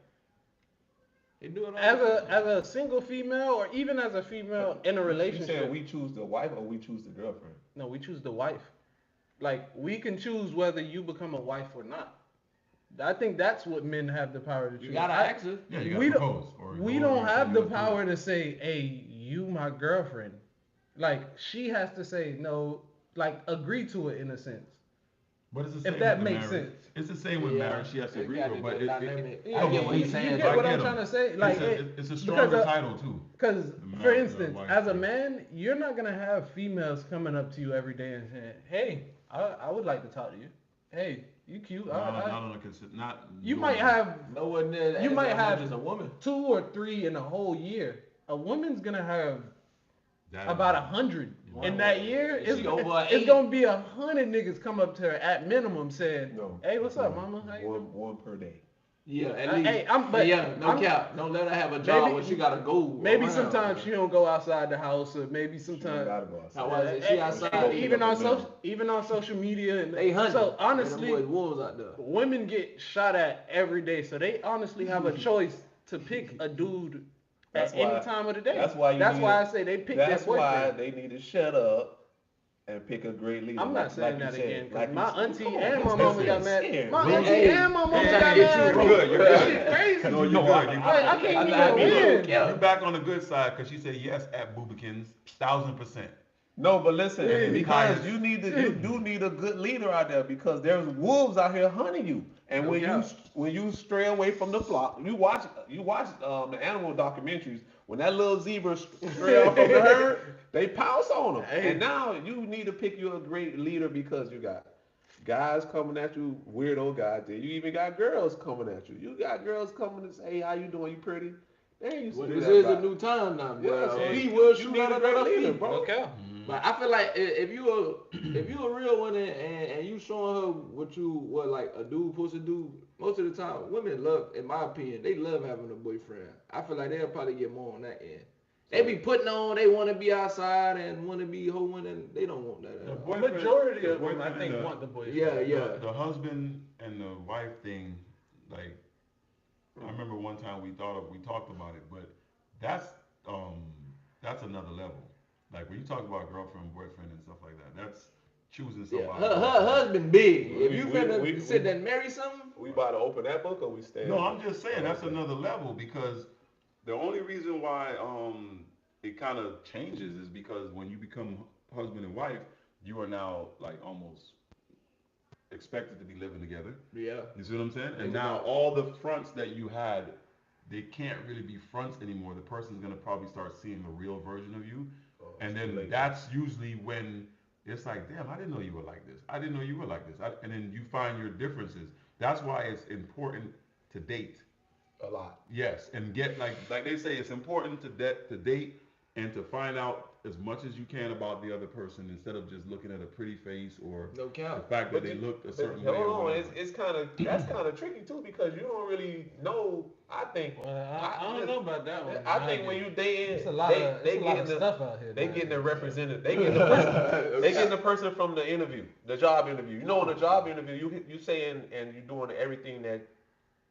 They do it all as the time. a single female or even as a female in a You relationship. saying we choose the wife or we choose the girlfriend? No, we choose the wife. Like we can choose whether you become a wife or not. I think that's what men have the power to choose. You gotta ask her. Yeah, you We got to don't- propose. Or We go over don't and say have you the gonna do power it. to say, "Hey, you my girlfriend." Like she has to say no, like agree to it in a sense. But it's the If same that with the makes marriage. sense. It's the same with Yeah, marriage. She has to it agree got to to it. But go dynamic. Yeah, I get what you- he's saying. You I get what get I'm him. trying to say? Like It's a stronger because, title too. Because, The for marriage, instance, wife, as a yeah. man, you're not gonna have females coming up to you every day and saying, "Hey, I would like to talk to you. Hey, you cute." Not on a not. You your- might have No one there. You as might much have- as a woman. 2 or 3 in a whole year. A woman's gonna have that about is- 100 Wow. in that year. Is she over It's 80? gonna be 100 niggas come up to her at minimum saying, No. "Hey, what's up, mama? How you doing?" One per day. Yeah, at Hey, least. but yeah, no I'm- cap. Don't let her have a job Maybe- where she gotta go. Maybe around, sometimes man. she don't go outside the house, or maybe She don't sometimes. gotta go outside. How was it? She outside. Even on Pick up the social, even on social media, and They hunting. so Man, honestly, them boys wolves out there. women get shot at every day, so they honestly have a choice to pick a dude That's at any why- time of the day. that's why you That's need why a- I say they pick their That's why boyfriend. they need to shut up and pick a great leader. I'm not like saying you that said. again because Like my you said. auntie Come on, and my let's mama be got mad. sincere. My Hey, auntie hey, and my mama I'm got trying to get you mad. broke. Good, you're That good. shit crazy. No, you're No, good. I- You're Like, I can't I even win. You're back on the good side because she said yes at Boobakins, 1,000%. No, but listen, Yeah. because you do need a good leader out there because there's wolves out here hunting you. And No when doubt. you stray away from the flock, you watch the animal documentaries. When that little zebra stray off from the herd, they pounce on them. Hey. And now you need to pick you a great leader because you got guys coming at you, weirdo guys. Then you even got girls coming at you. You got girls coming and say, "Hey, how you doing? You pretty?" They used to Well, do this that is a vibe. new time now, bro. Yeah, so Be you will need shoot a better great than a leader, leader, bro. Okay. But I feel like if you a real one and you showing her what like a dude supposed to do, most of the time women love, in my opinion, they love having a boyfriend. I feel like they'll probably get more on that end. They be putting on, they want to be outside and want to be hoeing, and they don't want that. The At all. boyfriend- Majority the of them, I boyfriend think, and the- want the boyfriend. Yeah. The husband and the wife thing, like, I remember one time we talked about it, but that's another level. Like when you talk about girlfriend, boyfriend, and stuff like that, that's choosing Yeah, somebody. her husband big. If We- you we- finna we- sit we- there and marry something, We about to open that book or we stay? No, I'm just saying that's another level because the only reason why it kind of changes is because when you become husband and wife, you are now like almost expected to be living together. yeah. You see what I'm saying? And Think now about- all the fronts that you had, they can't really be fronts anymore. The person's gonna probably start seeing the real version of you, and then that's usually when it's like, damn, I didn't know you were like this. I didn't know you were like this. And then you find your differences. That's why it's important to date. a lot. Yes, and get like they say, it's important to date and to find out as much as you can about the other person instead of just looking at a pretty face or No the count. fact that But they you- look a But certain way. hold or on, whatever. it's kind of that's kind of tricky too because you don't really know. I think. Well, I don't know about that one. I think when you dating, It's a lot they of getting the stuff out here. they nowadays. getting the representative. They getting the person. They getting the person from the interview, the job interview. You know, in the job interview, you saying and you doing everything that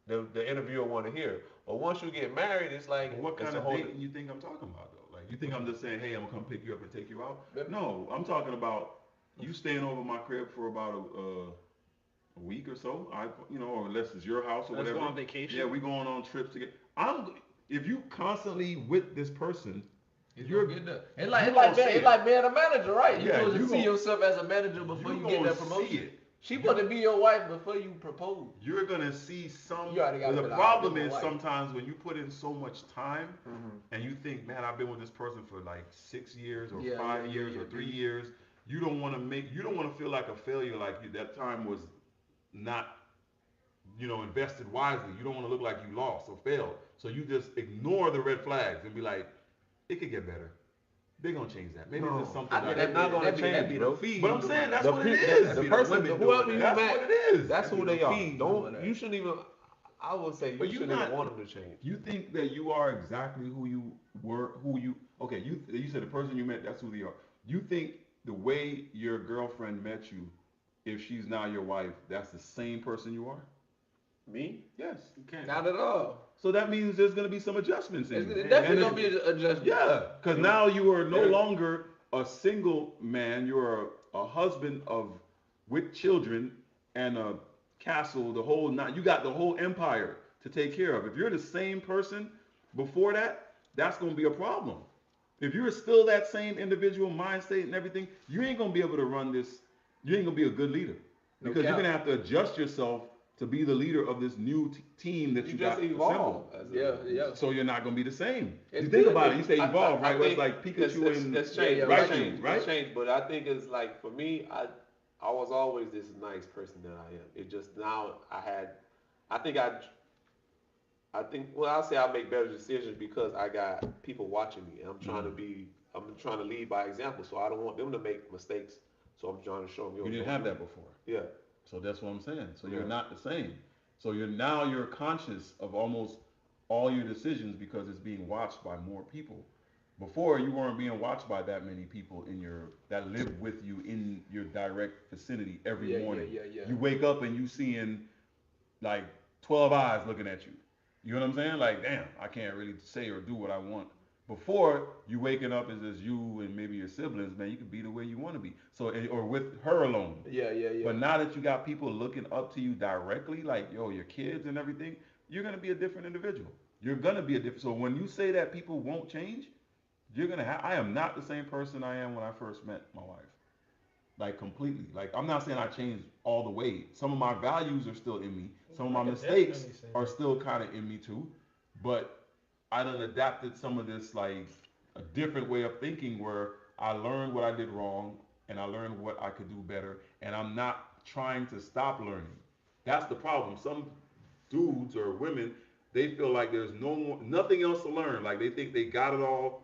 the interviewer want to hear. But once you get married, it's like What it's kind a of whole. dating you think I'm talking about though? Like you think I'm just saying, hey, I'm gonna come pick you up and take you out? No, I'm talking about you staying over my crib for about a week or so. Or unless it's your house or Let's whatever. go on vacation. Yeah, we going on trips together. If you constantly with this person, You're get that. It's like you it's like gonna being, see it's it. like being a manager, right? You're Yeah, supposed you to see gon- yourself as a manager before you get gonna that promotion. see it. She supposed to be your wife before you propose. You're gonna see some. You already gotta The be like, problem "I'm is my wife." sometimes when you put in so much time Mhm. and you think, man, I've been with this person for like 6 years or Yeah, 5 yeah, years yeah, or 3 yeah. years. You don't want to feel like a failure, like that time was not, invested wisely. You don't want to look like you lost or failed. So you just ignore the red flags and be like, it could get better. They're gonna change that. Maybe No, it's just something. I think that- they're not gonna change, That'd be bro. the feed. But I'm saying that's The what pe- it the- is. the That'd be person- women whoever doing you that. That's met, what it is. That's That'd who be they the are. feed Don't doing that. you shouldn't even. I would say But you you shouldn't even not- want them to change. You think that you are exactly who you were, okay, you said the person you met, that's who they are. You think the way your girlfriend met you, if she's now your wife, that's the same person you are? Me? Yes. Not at all. So that means there's gonna be some adjustments in It's you. definitely And gonna be an adjustment. Yeah, because now you are no longer a single man, you're a husband with children and a castle, you got the whole empire to take care of. If you're the same person before that, that's gonna be a problem. If you're still that same individual mind state and everything, you ain't gonna be able to run this, you ain't gonna be a good leader. No Because you're cap. gonna have to adjust yourself to be the leader of this new team that you, You got just assembled. evolve. Yeah. So you're not gonna be the same. It's You think good. about it, you say evolve, right? Well, it's think like Pikachu and it's changed. Yeah, Raichu, changed, right? It's changed, but I think it's like for me, I was always this nice person that I am. It just now I think well I'll say I make better decisions because I got people watching me and I'm trying to lead by example. So I don't want them to make mistakes. So I'm trying to show them. You didn't have that before. Yeah. So that's what I'm saying. So Yeah. you're not the same. So you're conscious of almost all your decisions because it's being watched by more people. Before you weren't being watched by that many people that live with you in your direct vicinity every morning. Yeah. You wake up and you seeing like 12 eyes looking at you. You know what I'm saying? Like, damn, I can't really say or do what I want. Before you waking up as just you and maybe your siblings, man, you could be the way you want to be. So, or with her alone. Yeah. But now that you got people looking up to you directly, like, yo, your kids and everything, you're going to be a different individual. You're going to be a different. So when you say that people won't change, I am not the same person I am when I first met my wife. Like completely. Like I'm not saying I changed all the way. Some of my values are still in me. Some of my mistakes are still kind of in me too. But I done adapted some of this like a different way of thinking where I learned what I did wrong and I learned what I could do better. And I'm not trying to stop learning. That's the problem. Some dudes or women, they feel like there's nothing else to learn. Like they think they got it all.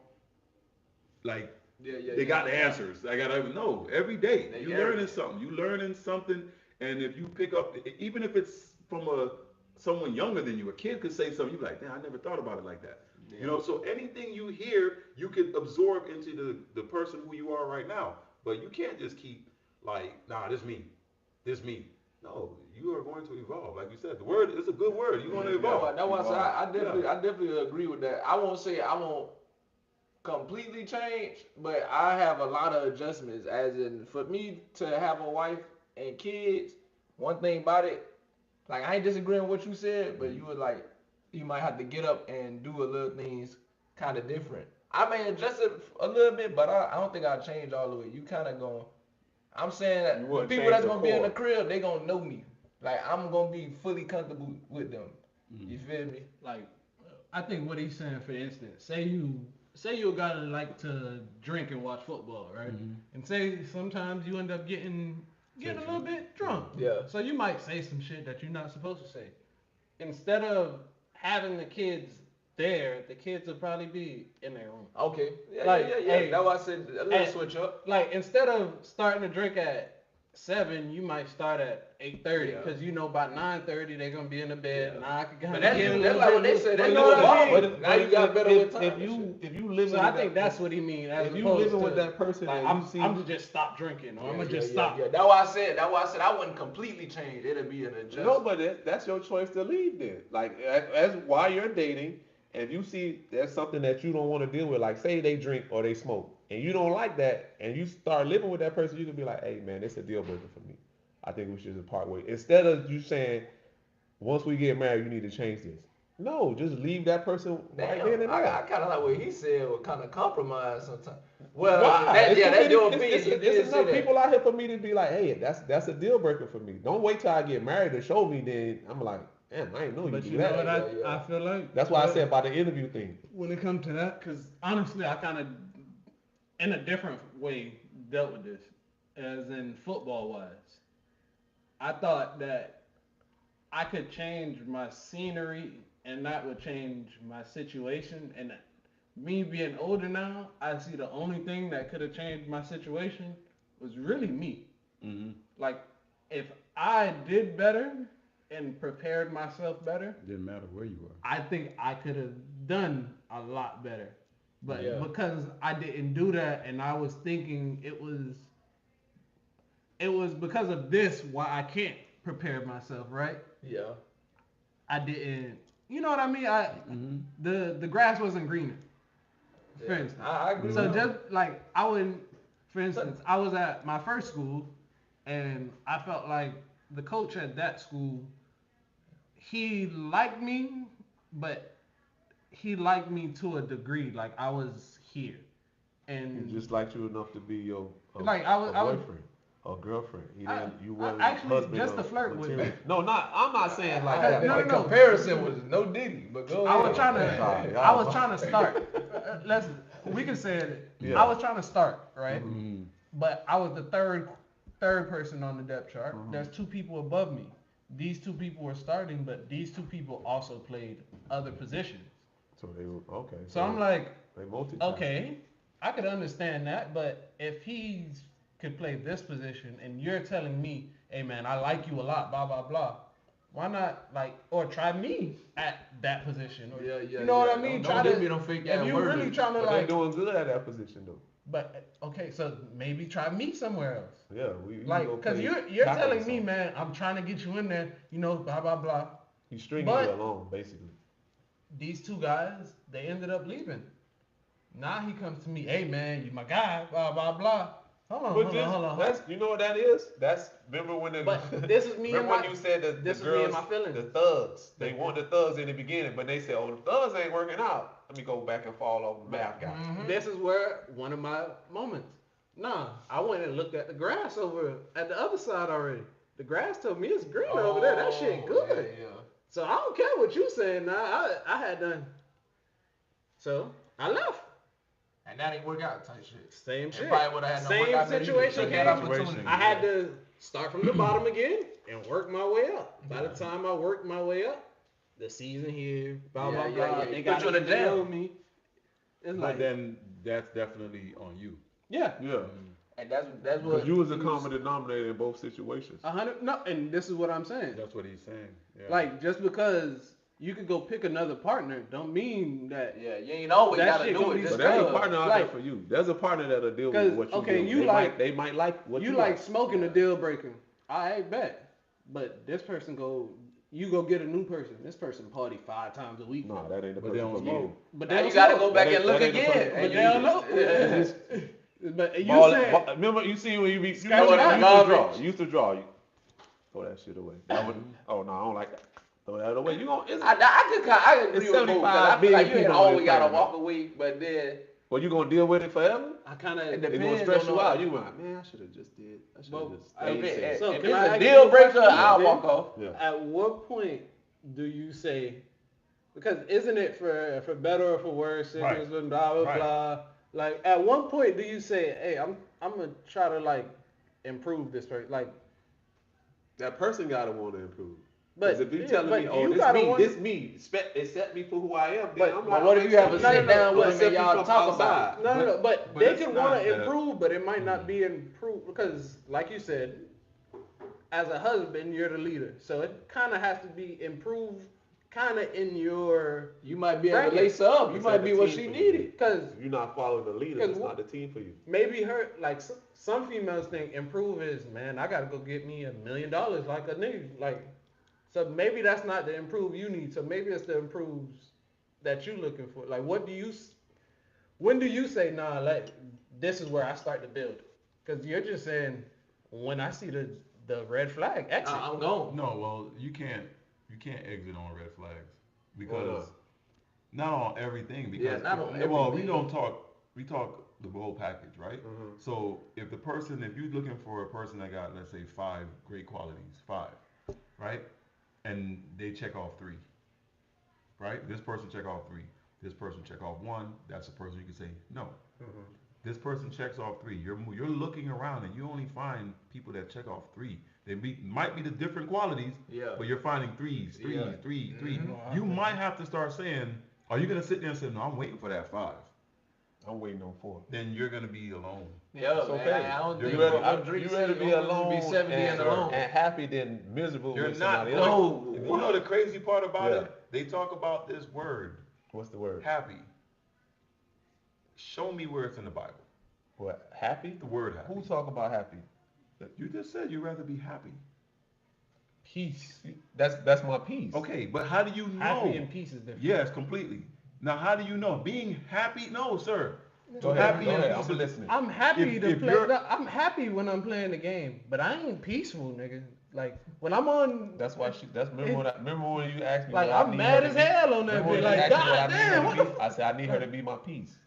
Like they got the answers. I gotta know every day. You learning something. You learning something, and if you pick up, even if it's from someone younger than you, a kid could say something. You be like, damn, I never thought about it like that. Yeah. You know, so anything you hear, you could absorb into the person who you are right now. But you can't just keep like, nah, this me. No, you are going to evolve. Like you said, the word is a good word. You're going to evolve. That's why I said I definitely agree with that. I won't say I won't completely change, but I have a lot of adjustments. As in, for me to have a wife and kids, one thing about it, like I ain't disagreeing with what you said, but you might have to get up and do a little things kind of different. I may adjust it a little bit, but I don't think I'll change all the way. You kind of going. I'm saying that the people that's gonna be in the crib, they gonna know me. Like I'm gonna be fully comfortable with them. Mm-hmm. You feel me? Like I think what he's saying, for instance, say you a guy that like to drink and watch football, right? Mm-hmm. And say sometimes you end up getting a little bit drunk. Yeah. So you might say some shit that you're not supposed to say. Instead of having the kids there, the kids will probably be in their room. Okay. Yeah. Hey, that's why I said a little switch up. Like instead of starting to drink at 7, you might start at 8:30 because you know by 9:30 they're gonna be in the bed. Yeah. Now I can kind of get a little like bit. what they say. You know what I mean? But now you got better with time. If you live, so I think that's what he means. If you living with that person, like, I'm gonna just stop drinking, or I'm gonna just stop. Yeah, that's why I said I wouldn't completely change. It'll be an adjustment. No, but that's your choice to leave then. Like as while you're dating, and if you see there's something that you don't want to deal with, like say they drink or they smoke, and you don't like that, and you start living with that person, you can be like, hey man, it's a deal breaker for me. I think we should just part ways. Instead of you saying, once we get married, you need to change this. No, just leave that person right then and there. I kind of like what he said, was kind of compromise sometimes. Well, why? That's your opinion. It's enough people out here for me to be like, hey, that's a deal breaker for me. Don't wait till I get married to show me. Then I'm like, damn, I ain't know you do that. But you know what I feel like? That's why I said about the interview thing. When it comes to that, because honestly, I kind of, in a different way, dealt with this, as in football-wise. I thought that I could change my scenery and that would change my situation. And me being older now, I see the only thing that could have changed my situation was really me. Mm-hmm. Like, if I did better and prepared myself better, Didn't matter where you were. I think I could have done a lot better. But Yeah. because I didn't do that and I was thinking it was because of this why I can't prepare myself, right? Yeah. I didn't, you know what I mean? Mm-hmm. The grass wasn't greener. For Yeah. instance. I agree. So with just you. like I wouldn't, for instance, I was at my first school and I felt like the coach at that school, he liked me, but he liked me to a degree. Like I was here. He And just liked you enough to be your like a boyfriend or girlfriend. He didn't. You wasn't actually husband just or to flirt with material. me. No, not. I'm not saying like I, that. the, No, the no. comparison was no Diddy, but go I ahead. was trying Sorry, to. I was trying to start. We can say it. Yeah. I was trying to start, right? Mm-hmm. But I was the third person on the depth chart. There's two people above me. These two people were starting, but these two people also played other positions. So they were okay. So I'm like, they multitask. okay, I could understand that, but if he could play this position and you're telling me, hey man, I like you a lot, blah blah blah. Why not or try me at that position? Or, Yeah, yeah. you know yeah. what I mean? Don't give me no fake ass if you word. really trying to But they're doing good at that position though. but okay, so maybe try me somewhere else. Yeah, we Like, go cause play you're tackle or telling me, something. man, I'm trying to get you in there, blah blah blah. He's stringing But- you along basically. These two guys, they ended up leaving. Now he comes to me, hey man, you my guy, blah blah blah. Hold on. That's you know what that is? That's remember when the But this is me and remember when my- you said that this the is me and girls, my feelings. the thugs, they want the thugs in the beginning, but they said, oh, the thugs ain't working out. Let me go back and fall off the math guy. This is where one of my moments. Nah, I went and looked at the grass over at the other side already. The grass told me it's green over there. That shit good. Yeah. So I don't care what you saying now. I had done. So I left. And that ain't work out type shit. Same shit. Probably would have had no Same work out there either. situation Took came. that opportunity. I had to start from the bottom again and work my way up. By the time I worked my way up, the season here, blah blah blah. They Put got you in the to jail. know me. It's But like then that's definitely on you. yeah. Yeah. And that's what. Because you was a common denominator in both situations. 100. No, and this is what I'm saying. That's what he's saying. Yeah. Like just because you could go pick another partner, don't mean that. Yeah, you ain't always That gotta shit do gonna it. be Just But there's a Cause, partner out like- there for you. There's a partner that'll deal with 'Cause, what you okay, do. you They might like what you you like smoking a deal breaker. I bet. But this person you go get a new person. This person party 5 times a week. No, that ain't the But person they don't for smoke. you. But now they you don't gotta smoke. go back That and look ain't the again. person- But And they don't know. Yeah. But you Ball, said remember you see when you be Scratch you it out. used to draw. You throw that shit away. That one, oh no, I don't like that. Throw that away. You gonna it's, I agree It's with both. 'Cause 75 I feel like billion you ain't people on always this gotta planet. walk away, but then well, you gonna deal with it forever? I kind of. It It's gonna depends stress on you the- out. You like, man, I should have just did. I should Well, have just if stayed it- safe. So if can it's I a ask deal you a breaker, question I'll then? walk off. Yeah. At what point do you say? Because isn't it for better or for worse? Sickness and blah blah Right. blah. Like at one point do you say, hey, I'm gonna try to like improve this person, like. That person gotta want to improve. But Because if you yeah, telling but me, oh, you this gotta me, want- this me, accept me for who I am, then But- I'm But like, what I'm if you have a accepting sit you. down I'm with them and accepting y'all from talk outside. about it? No, but but they it's could not want to that- improve, but it might not be improved because, like you said, as a husband, you're the leader, so it kind of has to be improved, kind of in your. You might be able to Bracket. lace her up. You It's might like be a what team she for you. needed. Because If you're not following the leader, Because it's wh- not the team for you. maybe her, like some females think improve is, man, I gotta go get me $1 million like a nigga, like. So maybe that's not the improve you need. So maybe it's the improves that you looking for. Like, when do you say, nah, like this is where I start to build? Because you're just saying when I see the red flag, exit. I'm gone. No, well, you can't exit on red flags because Why not on everything. Because Yeah, not on well, everything. we talk the whole package, right? Mhm. So if you're looking for a person that got, let's say, 5 great qualities, 5, right, and they check off 3, right? This person check off 3. This person check off 1. That's a person you can say no. Mhm. This person checks off 3. You're looking around and you only find people that check off 3. Might be the different qualities, Yeah. but you're finding threes. Yeah. Three. Mhm. You might have to start saying, Are you gonna sit there and say, no, I'm waiting for that 5? I'm waiting on 4. Then you're gonna be alone. Yeah, It's man. okay. I don't You're think ready- You rather be alone 70 and alone. and happy than miserable You're with not somebody going. else. No. You know the crazy part about Yeah. it? They talk about this word, What's the word? happy. Show me where it's in the Bible. What? Happy? The word happy. Who talk about happy? You just said you'd rather be happy. Peace. That's my peace. Okay, but how do you know? Happy and peace is different. Yes, completely. Now, how do you know? Being happy? No, sir. Go ahead. Happy Go and ahead. peace I'm is- listening. I'm happy If to play. you're- I'm happy when I'm playing the game, but I ain't peaceful, nigga. Like when I'm on. That's why remember when you asked me. Like what I I'm need mad her as to be? hell on that Remember when bitch. you Like asked me what I need her goddamn, to what be? the I said I need her to be my peace.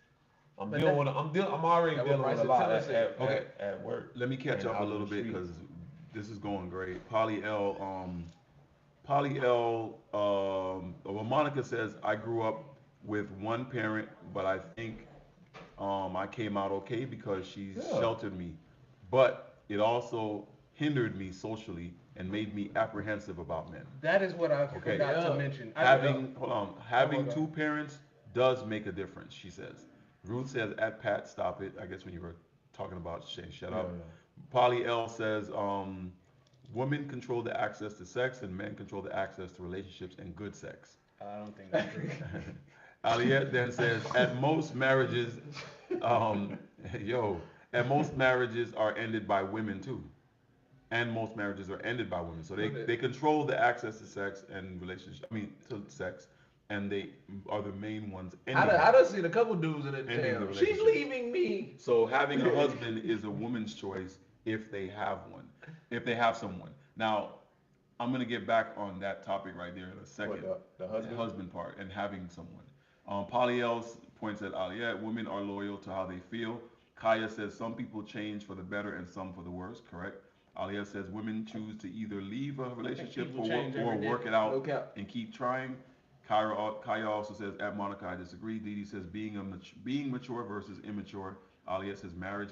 I'm But dealing with. I'm already That dealing what with a Bryson lot Tiller said. Okay. at work. Let me catch and up a out in little the bit streets. because this is going great. Well, Monica says, I grew up with one parent, but I think I came out okay because she sheltered me. But it also hindered me socially and made me apprehensive about men. That is what I Okay. forgot Yeah. to mention. Having Hold on. two parents does make a difference, she says. Ruth says, at Pat, stop it. I guess when you were talking about saying shut up. Polly L says, women control the access to sex and men control the access to relationships and good sex. I don't think that's true. Aliette then says, at most marriages, at most marriages are ended by women too. And most marriages are ended by women. So they control the access to sex and to sex, and they are the main ones ending. I done seen a couple dudes in the Ending jail. the She's relationship. leaving me. So having a husband is a woman's choice if they have one, if they have someone. Now, I'm gonna get back on that topic right there in a second. The husband? Part and having someone. Polly else points at Aliyah, women are loyal to how they feel. Kaya says some people change for the better and some for the worse, correct? Aliyah says women choose to either leave a relationship people change or every day. work it No out cap. and keep trying. Kaya also says, at Monica, I disagree. Didi says being mature versus immature. Aliyah says marriage,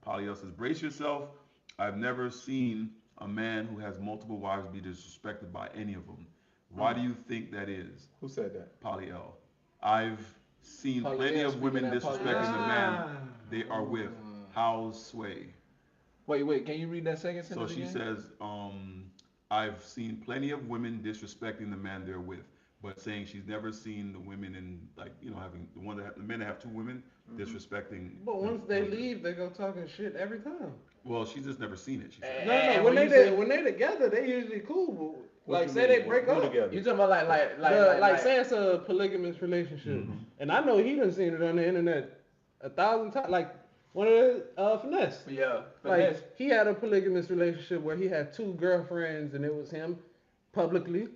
Polly else says brace yourself. I've never seen a man who has multiple wives be disrespected by any of them. Why do you think that is? Who said that? Polly L. I've seen Polly plenty L of women speaking at Polly disrespecting the L. man they are with. How's sway? Wait, can you read that second So sentence she again? says, I've seen plenty of women disrespecting the man they're with, but saying she's never seen the women in having the men that have two women disrespecting. But once they leave, they go talking shit every time. Well, she's just never seen it. She said. No, when they together, they usually cool. But, like you say mean? they break Who up. together? You talking about Like say it's a polygamous relationship, and I know he done seen it on the internet 1,000 times. Like one of the finesse. Yeah, Like he had a polygamous relationship where he had 2 girlfriends, and it was him publicly.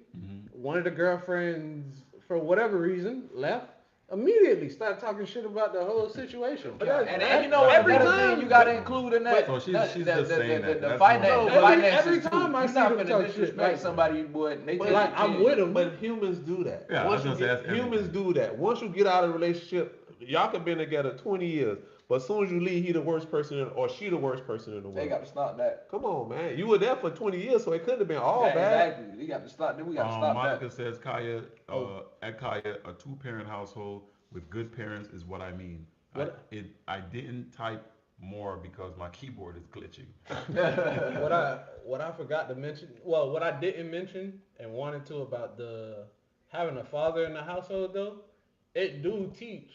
One of the girlfriends, for whatever reason, left. Immediately started talking shit about the whole situation. But and you know every every time time you gotta include in that. So she's just saying that. The That's finances. every time I you're see not them gonna talk shit, disrespect like- somebody, boy. And they But take like your I'm kid. with him. But humans do that. Yeah, I was gonna say that's humans everything. do that. Once you get out of a relationship, y'all can been together 20 years, but as soon as you leave, he the worst person or she the worst person in the world. They got to stop that. Come on, man. You were there for 20 years, so it couldn't have been all Yeah, bad. exactly. We got to stop. We got to stop Monica that. says, at Kaya, a 2-parent household with good parents is what I mean. I didn't type more because my keyboard is glitching. What I forgot to mention, well, what I didn't mention and wanted to about the having a father in the household though, it do teach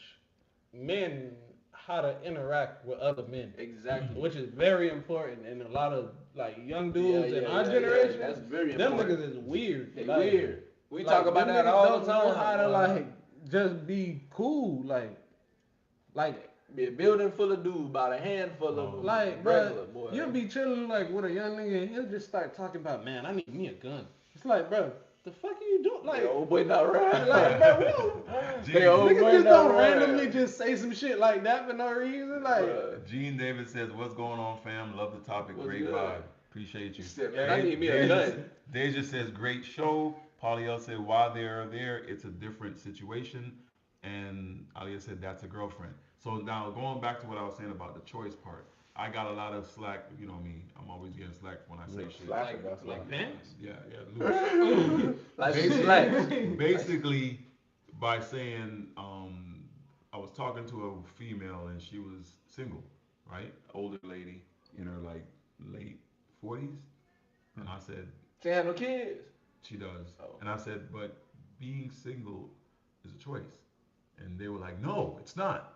men how to interact with other men. Exactly. Which is very important in a lot of like young dudes in our generation. That's very Them important. niggas is weird. They Like, weird. We like, talk about them that niggas all the don't know time. how to like just be cool, like be a building full of dudes, about a handful of them. Like, regular bro, boy. you'll be chilling like with a young nigga and he'll just start talking about, man, I need me a gun. It's like, bro, the fuck are you doing? Like, They old boy not right. like, bro, we don't, They old niggas boy just not don't right. randomly just say some shit like that for no reason. Like, Bruh. Gene David says, what's going on, fam? Love the topic. What's Great good? vibe. Appreciate you. Said, man, I need me a gun. Deja says, great show. Pauliel said, while they are there, it's a different situation. And Aliyah said, that's a girlfriend. So now going back to what I was saying about the choice part, I got a lot of slack. You know me, I'm always getting slack when I say shit. Like pants? Yeah, loose. Like slack. Basically, by saying, I was talking to a female and she was single, right? Older lady in her like late 40s. And I said, She had no kids. she does. Oh. And I said, but being single is a choice. And they were like, no, it's not.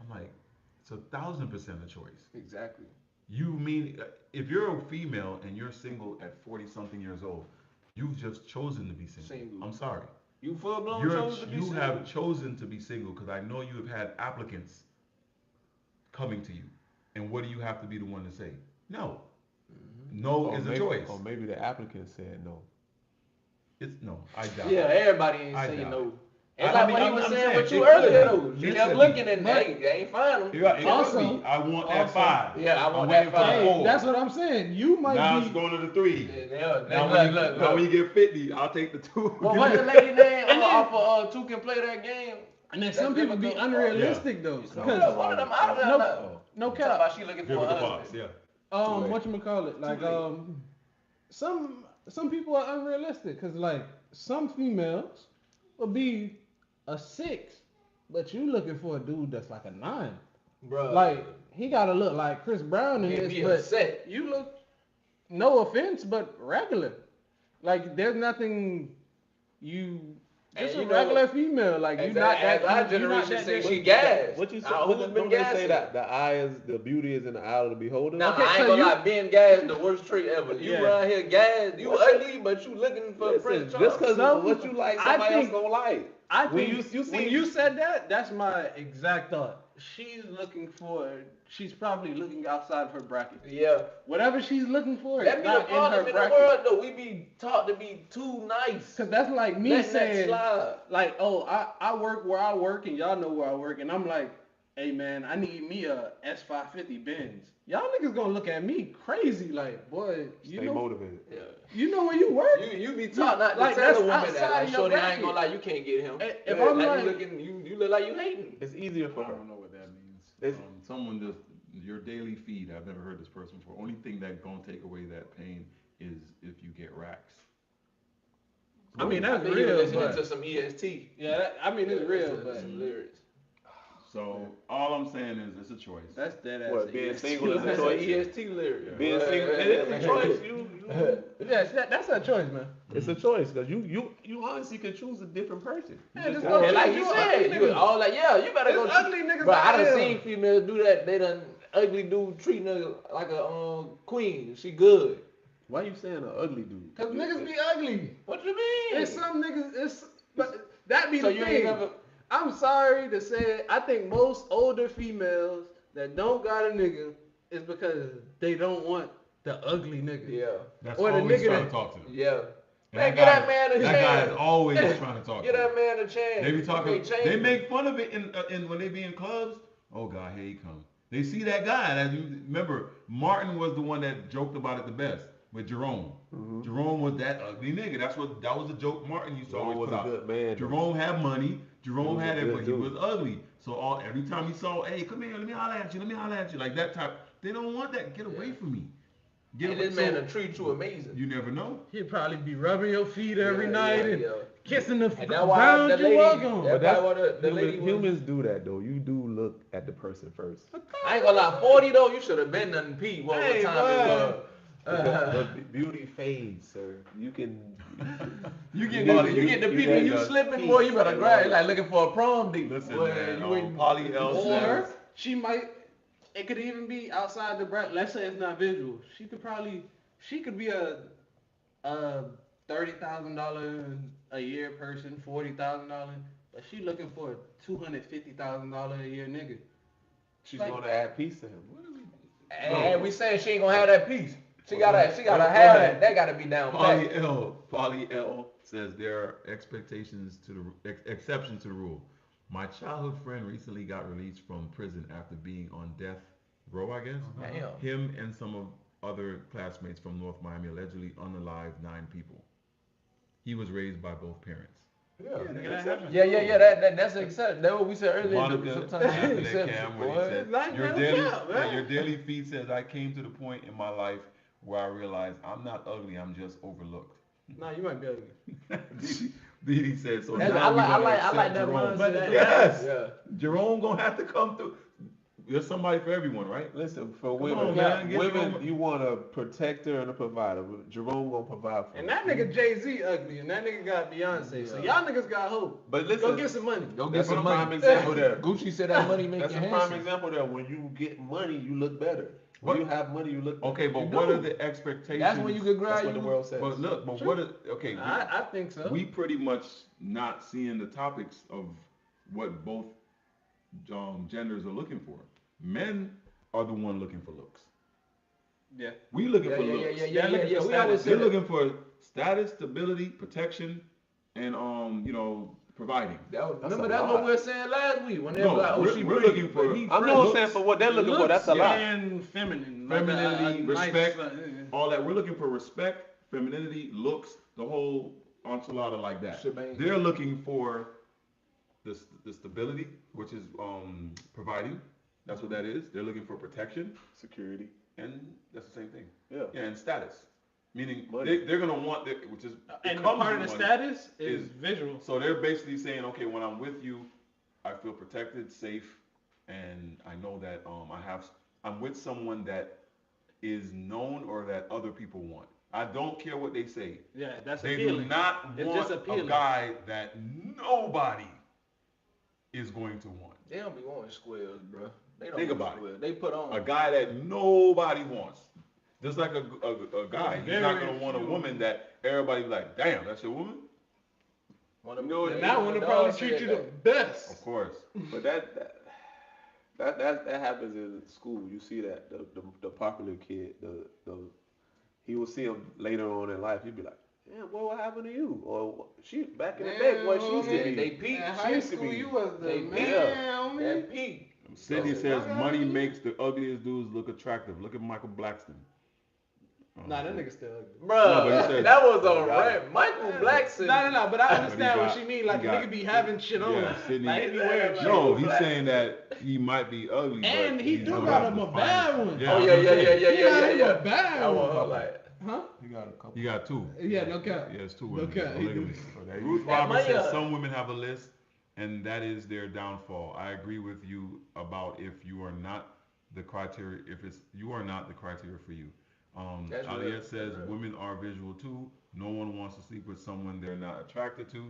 I'm like, it's 1,000% a choice. Exactly. You mean if you're a female and you're single at 40 something years old, you've just chosen to be single. I'm sorry. You full blown chose to be You single. have chosen to be single because I know you have had applicants coming to you. And what do you have to be the one to say? No. No is a choice. Or maybe the applicant said no. It's no. I doubt. Yeah, it. everybody ain't I saying doubt no. it. And I like mean, what he I'm was saying saying with you it could. earlier though. You Listen. kept looking and they ain't find them. It Also- could be. I want that also- 5. Yeah, I want I'm that waiting for the 5. 4. That's what I'm saying. You might Now be. it's going to the 3. Yeah, Now, look. when you get 50, I'll take the 2. Well, what the lady name And then- off of 2 can play that game? And then some people be unrealistic though. Because Because one of them out there. no, No no Talk cap. about she looking for a Vivica husband. Fox, yeah. Whatchamacallit, like some people are unrealistic because like some females will be a 6, but you looking for a dude that's like a 9. Bro. Like he gotta look like Chris Brown in Can't this, be but upset. you look, no offense, but regular. Like there's nothing you. Just And a you know- regular female, like you not that. As our you not generation that say good. she gas. What you say? Our who's been Don't they say gassing? that the beauty is in the eye of the beholder? Nah, Okay, I ain't so gonna you- lie, being gas the worst trait ever. You Yeah. around here gas, you What's ugly, but you looking for Listen, Prince just Charles. because Some- what you like, I somebody else think- gonna like. I When think you see- when you said that, that's my exact thought. She's probably looking outside of her bracket. Yeah. Whatever she's looking for, That is be the not in her problem in the bracket. world though. We be taught to be too nice. Cause that's like me Letting that saying, slide. like, oh, I work where I work, and y'all know where I work, and I'm like, hey man, I need me a S550 Benz. Y'all niggas gonna look at me crazy, like, boy, you Stay know, motivated. Yeah. you know where you work. You be taught not to Like, tell that's a woman outside that. Like, of your shorty, I ain't bracket. gonna lie, you can't get him. If Yeah, I'm like, like- you look like you hating. It's easier for I her. don't know what that means. It's- Someone just your daily feed. I've never heard this person before. Only thing that gonna take away that pain is if you get racks. I mean, I that's think you real, listening but to some EST. yeah, I mean, it's real, but Some lyrics. So all I'm saying is it's a choice. that's dead ass. What, being single is a That's choice? an EST lyric. Being single, it is a choice. Yeah, that's a choice, man. It's a choice because you honestly can choose a different person. Yeah, just gotta go And like choose you you said, ugly you niggas. all like, yeah, you better There's go. ugly niggas Bro, I out done here. seen females do that. They done ugly dude treating her like a queen. She good. Why you saying an ugly dude? Cause niggas be ugly. What you mean? It's some niggas. But that be So the you thing. ain't never. I'm sorry to say it. I think most older females that don't got a nigga is because they don't want the ugly nigga. Yeah. That's Or the always nigga trying that- to talk to them. Yeah. And Man, get that guy- man a That guy chance. is always trying to talk Get to them. that man a chance. They be talking. You can't change They him. make fun of it in when they be in clubs. Oh God, here he comes. They see that guy. That you remember, Martin was the one that joked about it the best with Jerome. Jerome was that ugly nigga. That was the joke Martin used to Jerome always was put a out. good man. Jerome had money. Jerome was a had it, good but he dude. was ugly. So every time he saw, hey, come here, let me holler at you, like that type. They don't want that. Get away from me. And this man will treat you amazing. You never know. He'd probably be rubbing your feet every night and yeah. kissing the And that's why the ground you lady, walk on. that's But why the lady was, humans do that though. You do look at the person first. I ain't gonna lie, 40 though, you should have been nothing P. What Hey, time it was. But beauty fades, sir. You can. You get the people you slipping, boy, you better grab. Like looking for a prom date. Listen, Boy, man. you ain't. Poly L Or says. she might. It could even be outside the bracket. Let's say it's not visual. She could be a $30,000 a year person, $40,000, but she looking for a $250,000 a year nigga. She's Like- gonna add peace to him. And we saying she ain't gonna have that piece. She gotta have Go that. ahead. That gotta be down Poly pat. L says there are expectations to the exceptions to the rule. My childhood friend recently got released from prison after being on death row, I guess. Damn. Him and some of other classmates from North Miami allegedly unalived 9 people. He was raised by both parents. Yeah. That's an exception. That's what we said earlier. Monica, Sometimes after it's that exception, cam where he boy. said, Like your no daily, cap, man. your daily feed says, I came to the point in my life where I realized I'm not ugly, I'm just overlooked. Nah, you might be ugly. Didi said so. That's- Now I we like- gonna I like accept that Jerome. mindset. Yes. Yeah. Jerome gonna have to come through. There's somebody for everyone, right? Listen, for Come women, on, man, get women, Jerome. you want a protector and a provider. Jerome gonna provide for And you. that nigga Jay-Z ugly, and that nigga got Beyonce. So Yeah. y'all niggas got hope. But listen, Go get some money. Go get that's a some prime money. example there. Gucci said that money make That's you a prime handsome. example there. When you get money, you look better. When What? you have money, you look better. Okay, but You what do. are the expectations? That's when you can That's grab what the you. world says. But look, but what? Okay, I think so. we pretty much not seeing the topics of what both genders are looking for. Men are the one looking for looks. Yeah. We looking Yeah, for yeah, looks. yeah, They're yeah, looking yeah. for We always status. say They're that. looking for status, stability, protection, and providing. Remember a that's lot. what we were saying last week when they No, were like, oh, we're- she we're pretty, looking but for- he I'm fresh. not saying for what they're looking for. That's a lot. And feminine. Femininity, respect, Nice, all that. We're looking for respect, femininity, looks, the whole enchilada like that. Shebang. They're looking for the stability, which is providing. That's what that is. They're looking for protection, Security. and that's the same thing. Yeah. Yeah, and status. Meaning Money. they're gonna want which is and it the comes part of with the money. status is is- visual. So they're basically saying, okay, when I'm with you, I feel protected, safe, and I know that I'm with someone that is known or that other people want. I don't care what they say. Yeah, that's They appealing. do not It's want just a appealing. guy that nobody is going to want. They don't be wanting squares, bro. They don't Think want about it. squares. They put on. A guy that nobody wants. Just like a guy. He's not Very going to want a few. woman that everybody be like, damn, that's your woman? One of You know, them- and that one will the probably dog treat said you the that. best. Of course. But that happens in school. You see that the popular kid, he will see him later on in life. He'd be like, "Damn, boy, what happened to you?" Or she back in the day, boy, she used to be. They peak. In She high used to school, be- you was the they man, That homie. peak. Sydney So- says Why money not? makes the ugliest dudes look attractive. Look at Michael Blackston. Nah, that nigga still ugly. Bro, No, but he said- that was a Yeah. rant. Michael Blackson. No, but I understand got- what she mean. Like, he the got- nigga be having shit on. Yeah, Sydney. Like, he be wearing shit. No, he's saying that he might be ugly, And but he he's do one got of him the a bad finest. one. Oh I'm yeah, saying. He got yeah. a bad I want her one. like. Huh? He got a couple. He got two. Yeah, no cap. He has two No women. cap. Polygamy. That Ruth That Roberts might, says some women have a list, and that is their downfall. I agree with you about if you are not the criteria. If you are not the criteria for you. That's real. Aliette says That's real. women are visual too. No one wants to sleep with someone they're not attracted to. do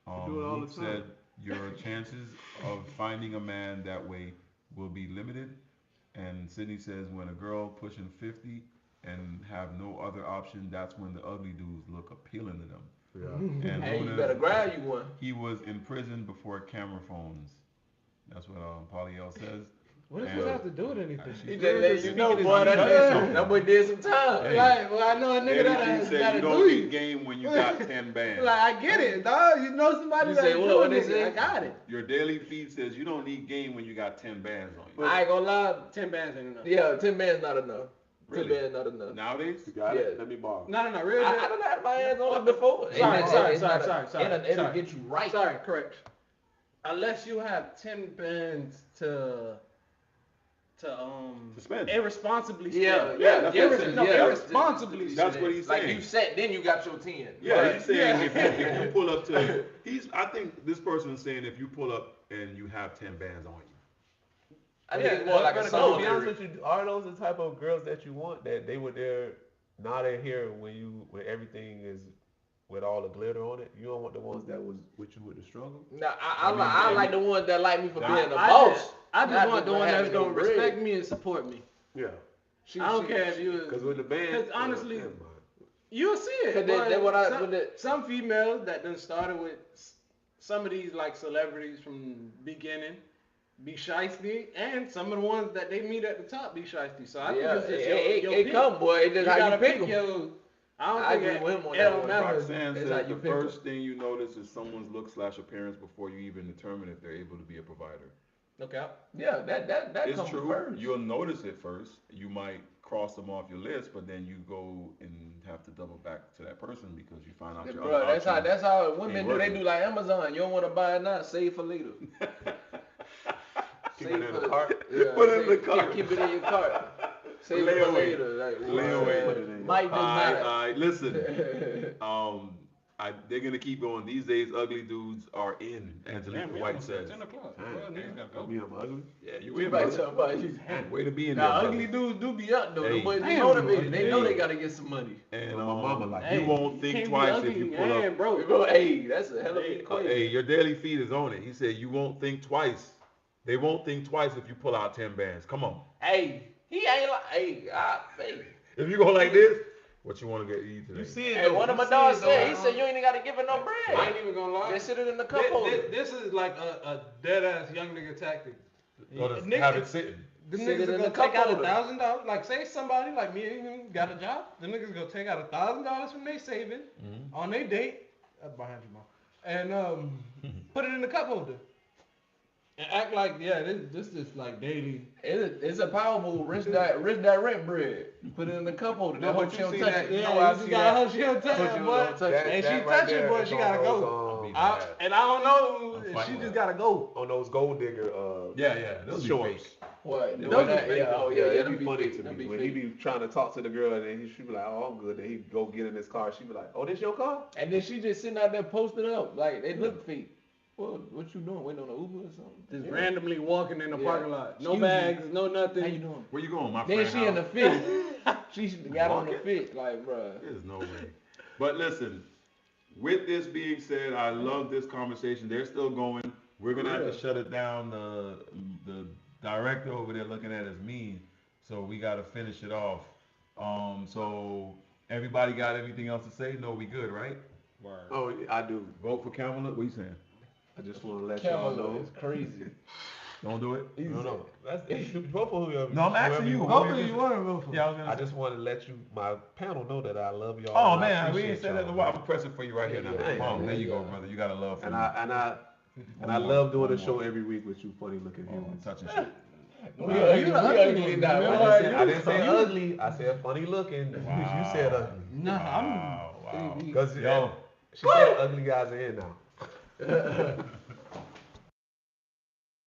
it all Ruth the time. said your chances of finding a man that way will be limited. And Sydney says when a girl pushing 50 and have no other option, that's when the ugly dudes look appealing to them. Yeah. And Hey, you Luna, better grab you one. he was in prison before camera phones. That's what Polly L says. What does And- this have to do with anything? He just let you speaking know, his boy. mind. That boy did some time. Hey. Like, well, I know a nigga Eddie that G said that you do don't you. need game when you got 10 bands. Like, I get it, dog. You know somebody You that say do what? What they it, say? I got it. Your daily feed says you don't need game when you got 10 bands on you. I ain't gonna lie. 10 bands ain't enough. Yeah, 10 bands not enough. Really? 10 bands not enough. Nowadays? You got Yeah. it? Let me borrow. No, real I shit. done had my hands on it before. Sorry, It's sorry, not sorry, a- sorry, It'll sorry. get you right. Sorry, correct. Unless you have 10 bands to spend. irresponsibly Yeah, spend. yeah, that's yeah, what I'm saying. No, yeah. irresponsibly That's spend. what he's Like saying. you set, then you got your 10. Yeah, Right. he's saying Yeah. if you pull up to, I think this person is saying if you pull up and you have 10 bands on you. I think Yeah, it's more like a but song. To be honest lyric. with you, are those the type of girls that you want? That they were there, nodding here when everything is with all the glitter on it? You don't want the ones that was with you with the struggle? Nah, I like the ones that like me for being a I boss. just Not want the just one that's having no gonna bread. respect me and support me. Yeah. I don't care if you was. Because with the band, Because honestly, never mind. You'll see it. 'Cause but that what I- some, with the- some females that done started with some of these like celebrities from beginning be shiesty, and some of the ones that they meet at the top be shiesty. So I think Yeah, it's just it your pick. come, boy. It You just how gotta you pick pick 'em. your. I don't I think agree it, with him on it that don't one. matter. Roxanne That's says how you the pick 'em. first thing you notice is someone's look/appearance before you even determine if they're able to be a provider. Okay. Yeah, that It's comes true. first. You'll notice it first. You might cross them off your list, but then you go and have to double back to that person because you find out your Bro, other that's options. how women ain't do. They working. do like Amazon. You don't want to buy it now, save for later. Keep it in the cart. Yeah, Put it in the keep- cart. Keep it in your cart. Save it for Layaway. later. Like, Layaway. Put it in your Mike does I not. listen. I they're gonna keep going. These days, ugly dudes are in. Angelica White says. 10 o'clock. Damn, Well, niggas gotta go. Me, I'm ugly. Yeah, you We in, might brother. talk about you. Way to be in Now, there, ugly brother. dudes do be up though. Hey. The boys be Damn, motivated. They know hey. they gotta get some money. And My mama like, you hey, won't think twice if you pull up. bro. Hey, that's a hell of an equation. Hey, your daily feed is on it. He said you won't think twice. They won't think twice if you pull out 10 bands. Come on. Hey, he ain't like, hey. If you go like this, what you want to get eat today? you see it Hey, though. one of You my see dogs it, said, though. he said, you ain't even gotta give it no I bread. ain't even gonna lie. Just sit it in the cup holder. This is like a dead ass young nigga tactic. Or just Nigga- have it sitting. The Sit niggas it are in gonna the cup take out holder. $1,000. Like say somebody like me and him got a job. The niggas gonna take out $1,000 from their savings on their date. That's behind you, mom. And put it in the cup holder. And act like this is like daily. It's a power move. Rich that rent bread. Put it in the cup holder. That No, hope but she you don't see touch that- it. you Yeah, know I you see gotta that. hope she don't touch Hope it, she boy. don't touch it. And she right touch there it, boy. is She on gotta those, go. beating I that. don't know. I'm She fighting just that. gotta go. On those gold digger Yeah. Those be shorts. fake. What? Yeah, Those those are be fake, yeah, oh though. yeah, it'd them be funny fake. to Them me be when fake. he be trying to talk to the girl and then she be like, "Oh, I'm good." Then he go get in his car. She be like, "Oh, this your car?" And then she just sitting out there posted up like they look fake. What you doing? Waiting on an Uber or something? Just Yeah. randomly walking in the Yeah. parking lot. No Excuse bags, me. no nothing. How you doing? Where you going, my Then friend? she in the fit. She got on the Walking? fit like, bruh. There's no way. But listen, with this being said, I love this conversation. They're still going. We're gonna have to shut it down. The director over there looking at us mean, so we gotta finish it off. So everybody got everything else to say? No, we good, right? Word. Oh, I do. Vote for Kamala. What you saying? I just want to let y'all Camel know. is crazy. Don't do it. No. That's vote for whoever. No, I'm asking whoever you. want. Hopefully you want to vote for. Yeah, I was gonna I say. just want to let my panel know that I love y'all. Oh and I man, we appreciate ain't said that in a y'all, while. man. I'm pressing for you right here now. Yeah, There you go, yeah. brother. You got a love for And me. I love doing the show every week with you, funny looking Oh, humans. touching shit. We ugly now. I didn't say ugly. I said funny looking. You said ugly. Nah, Wow. Because Yo. she said ugly guys are in now.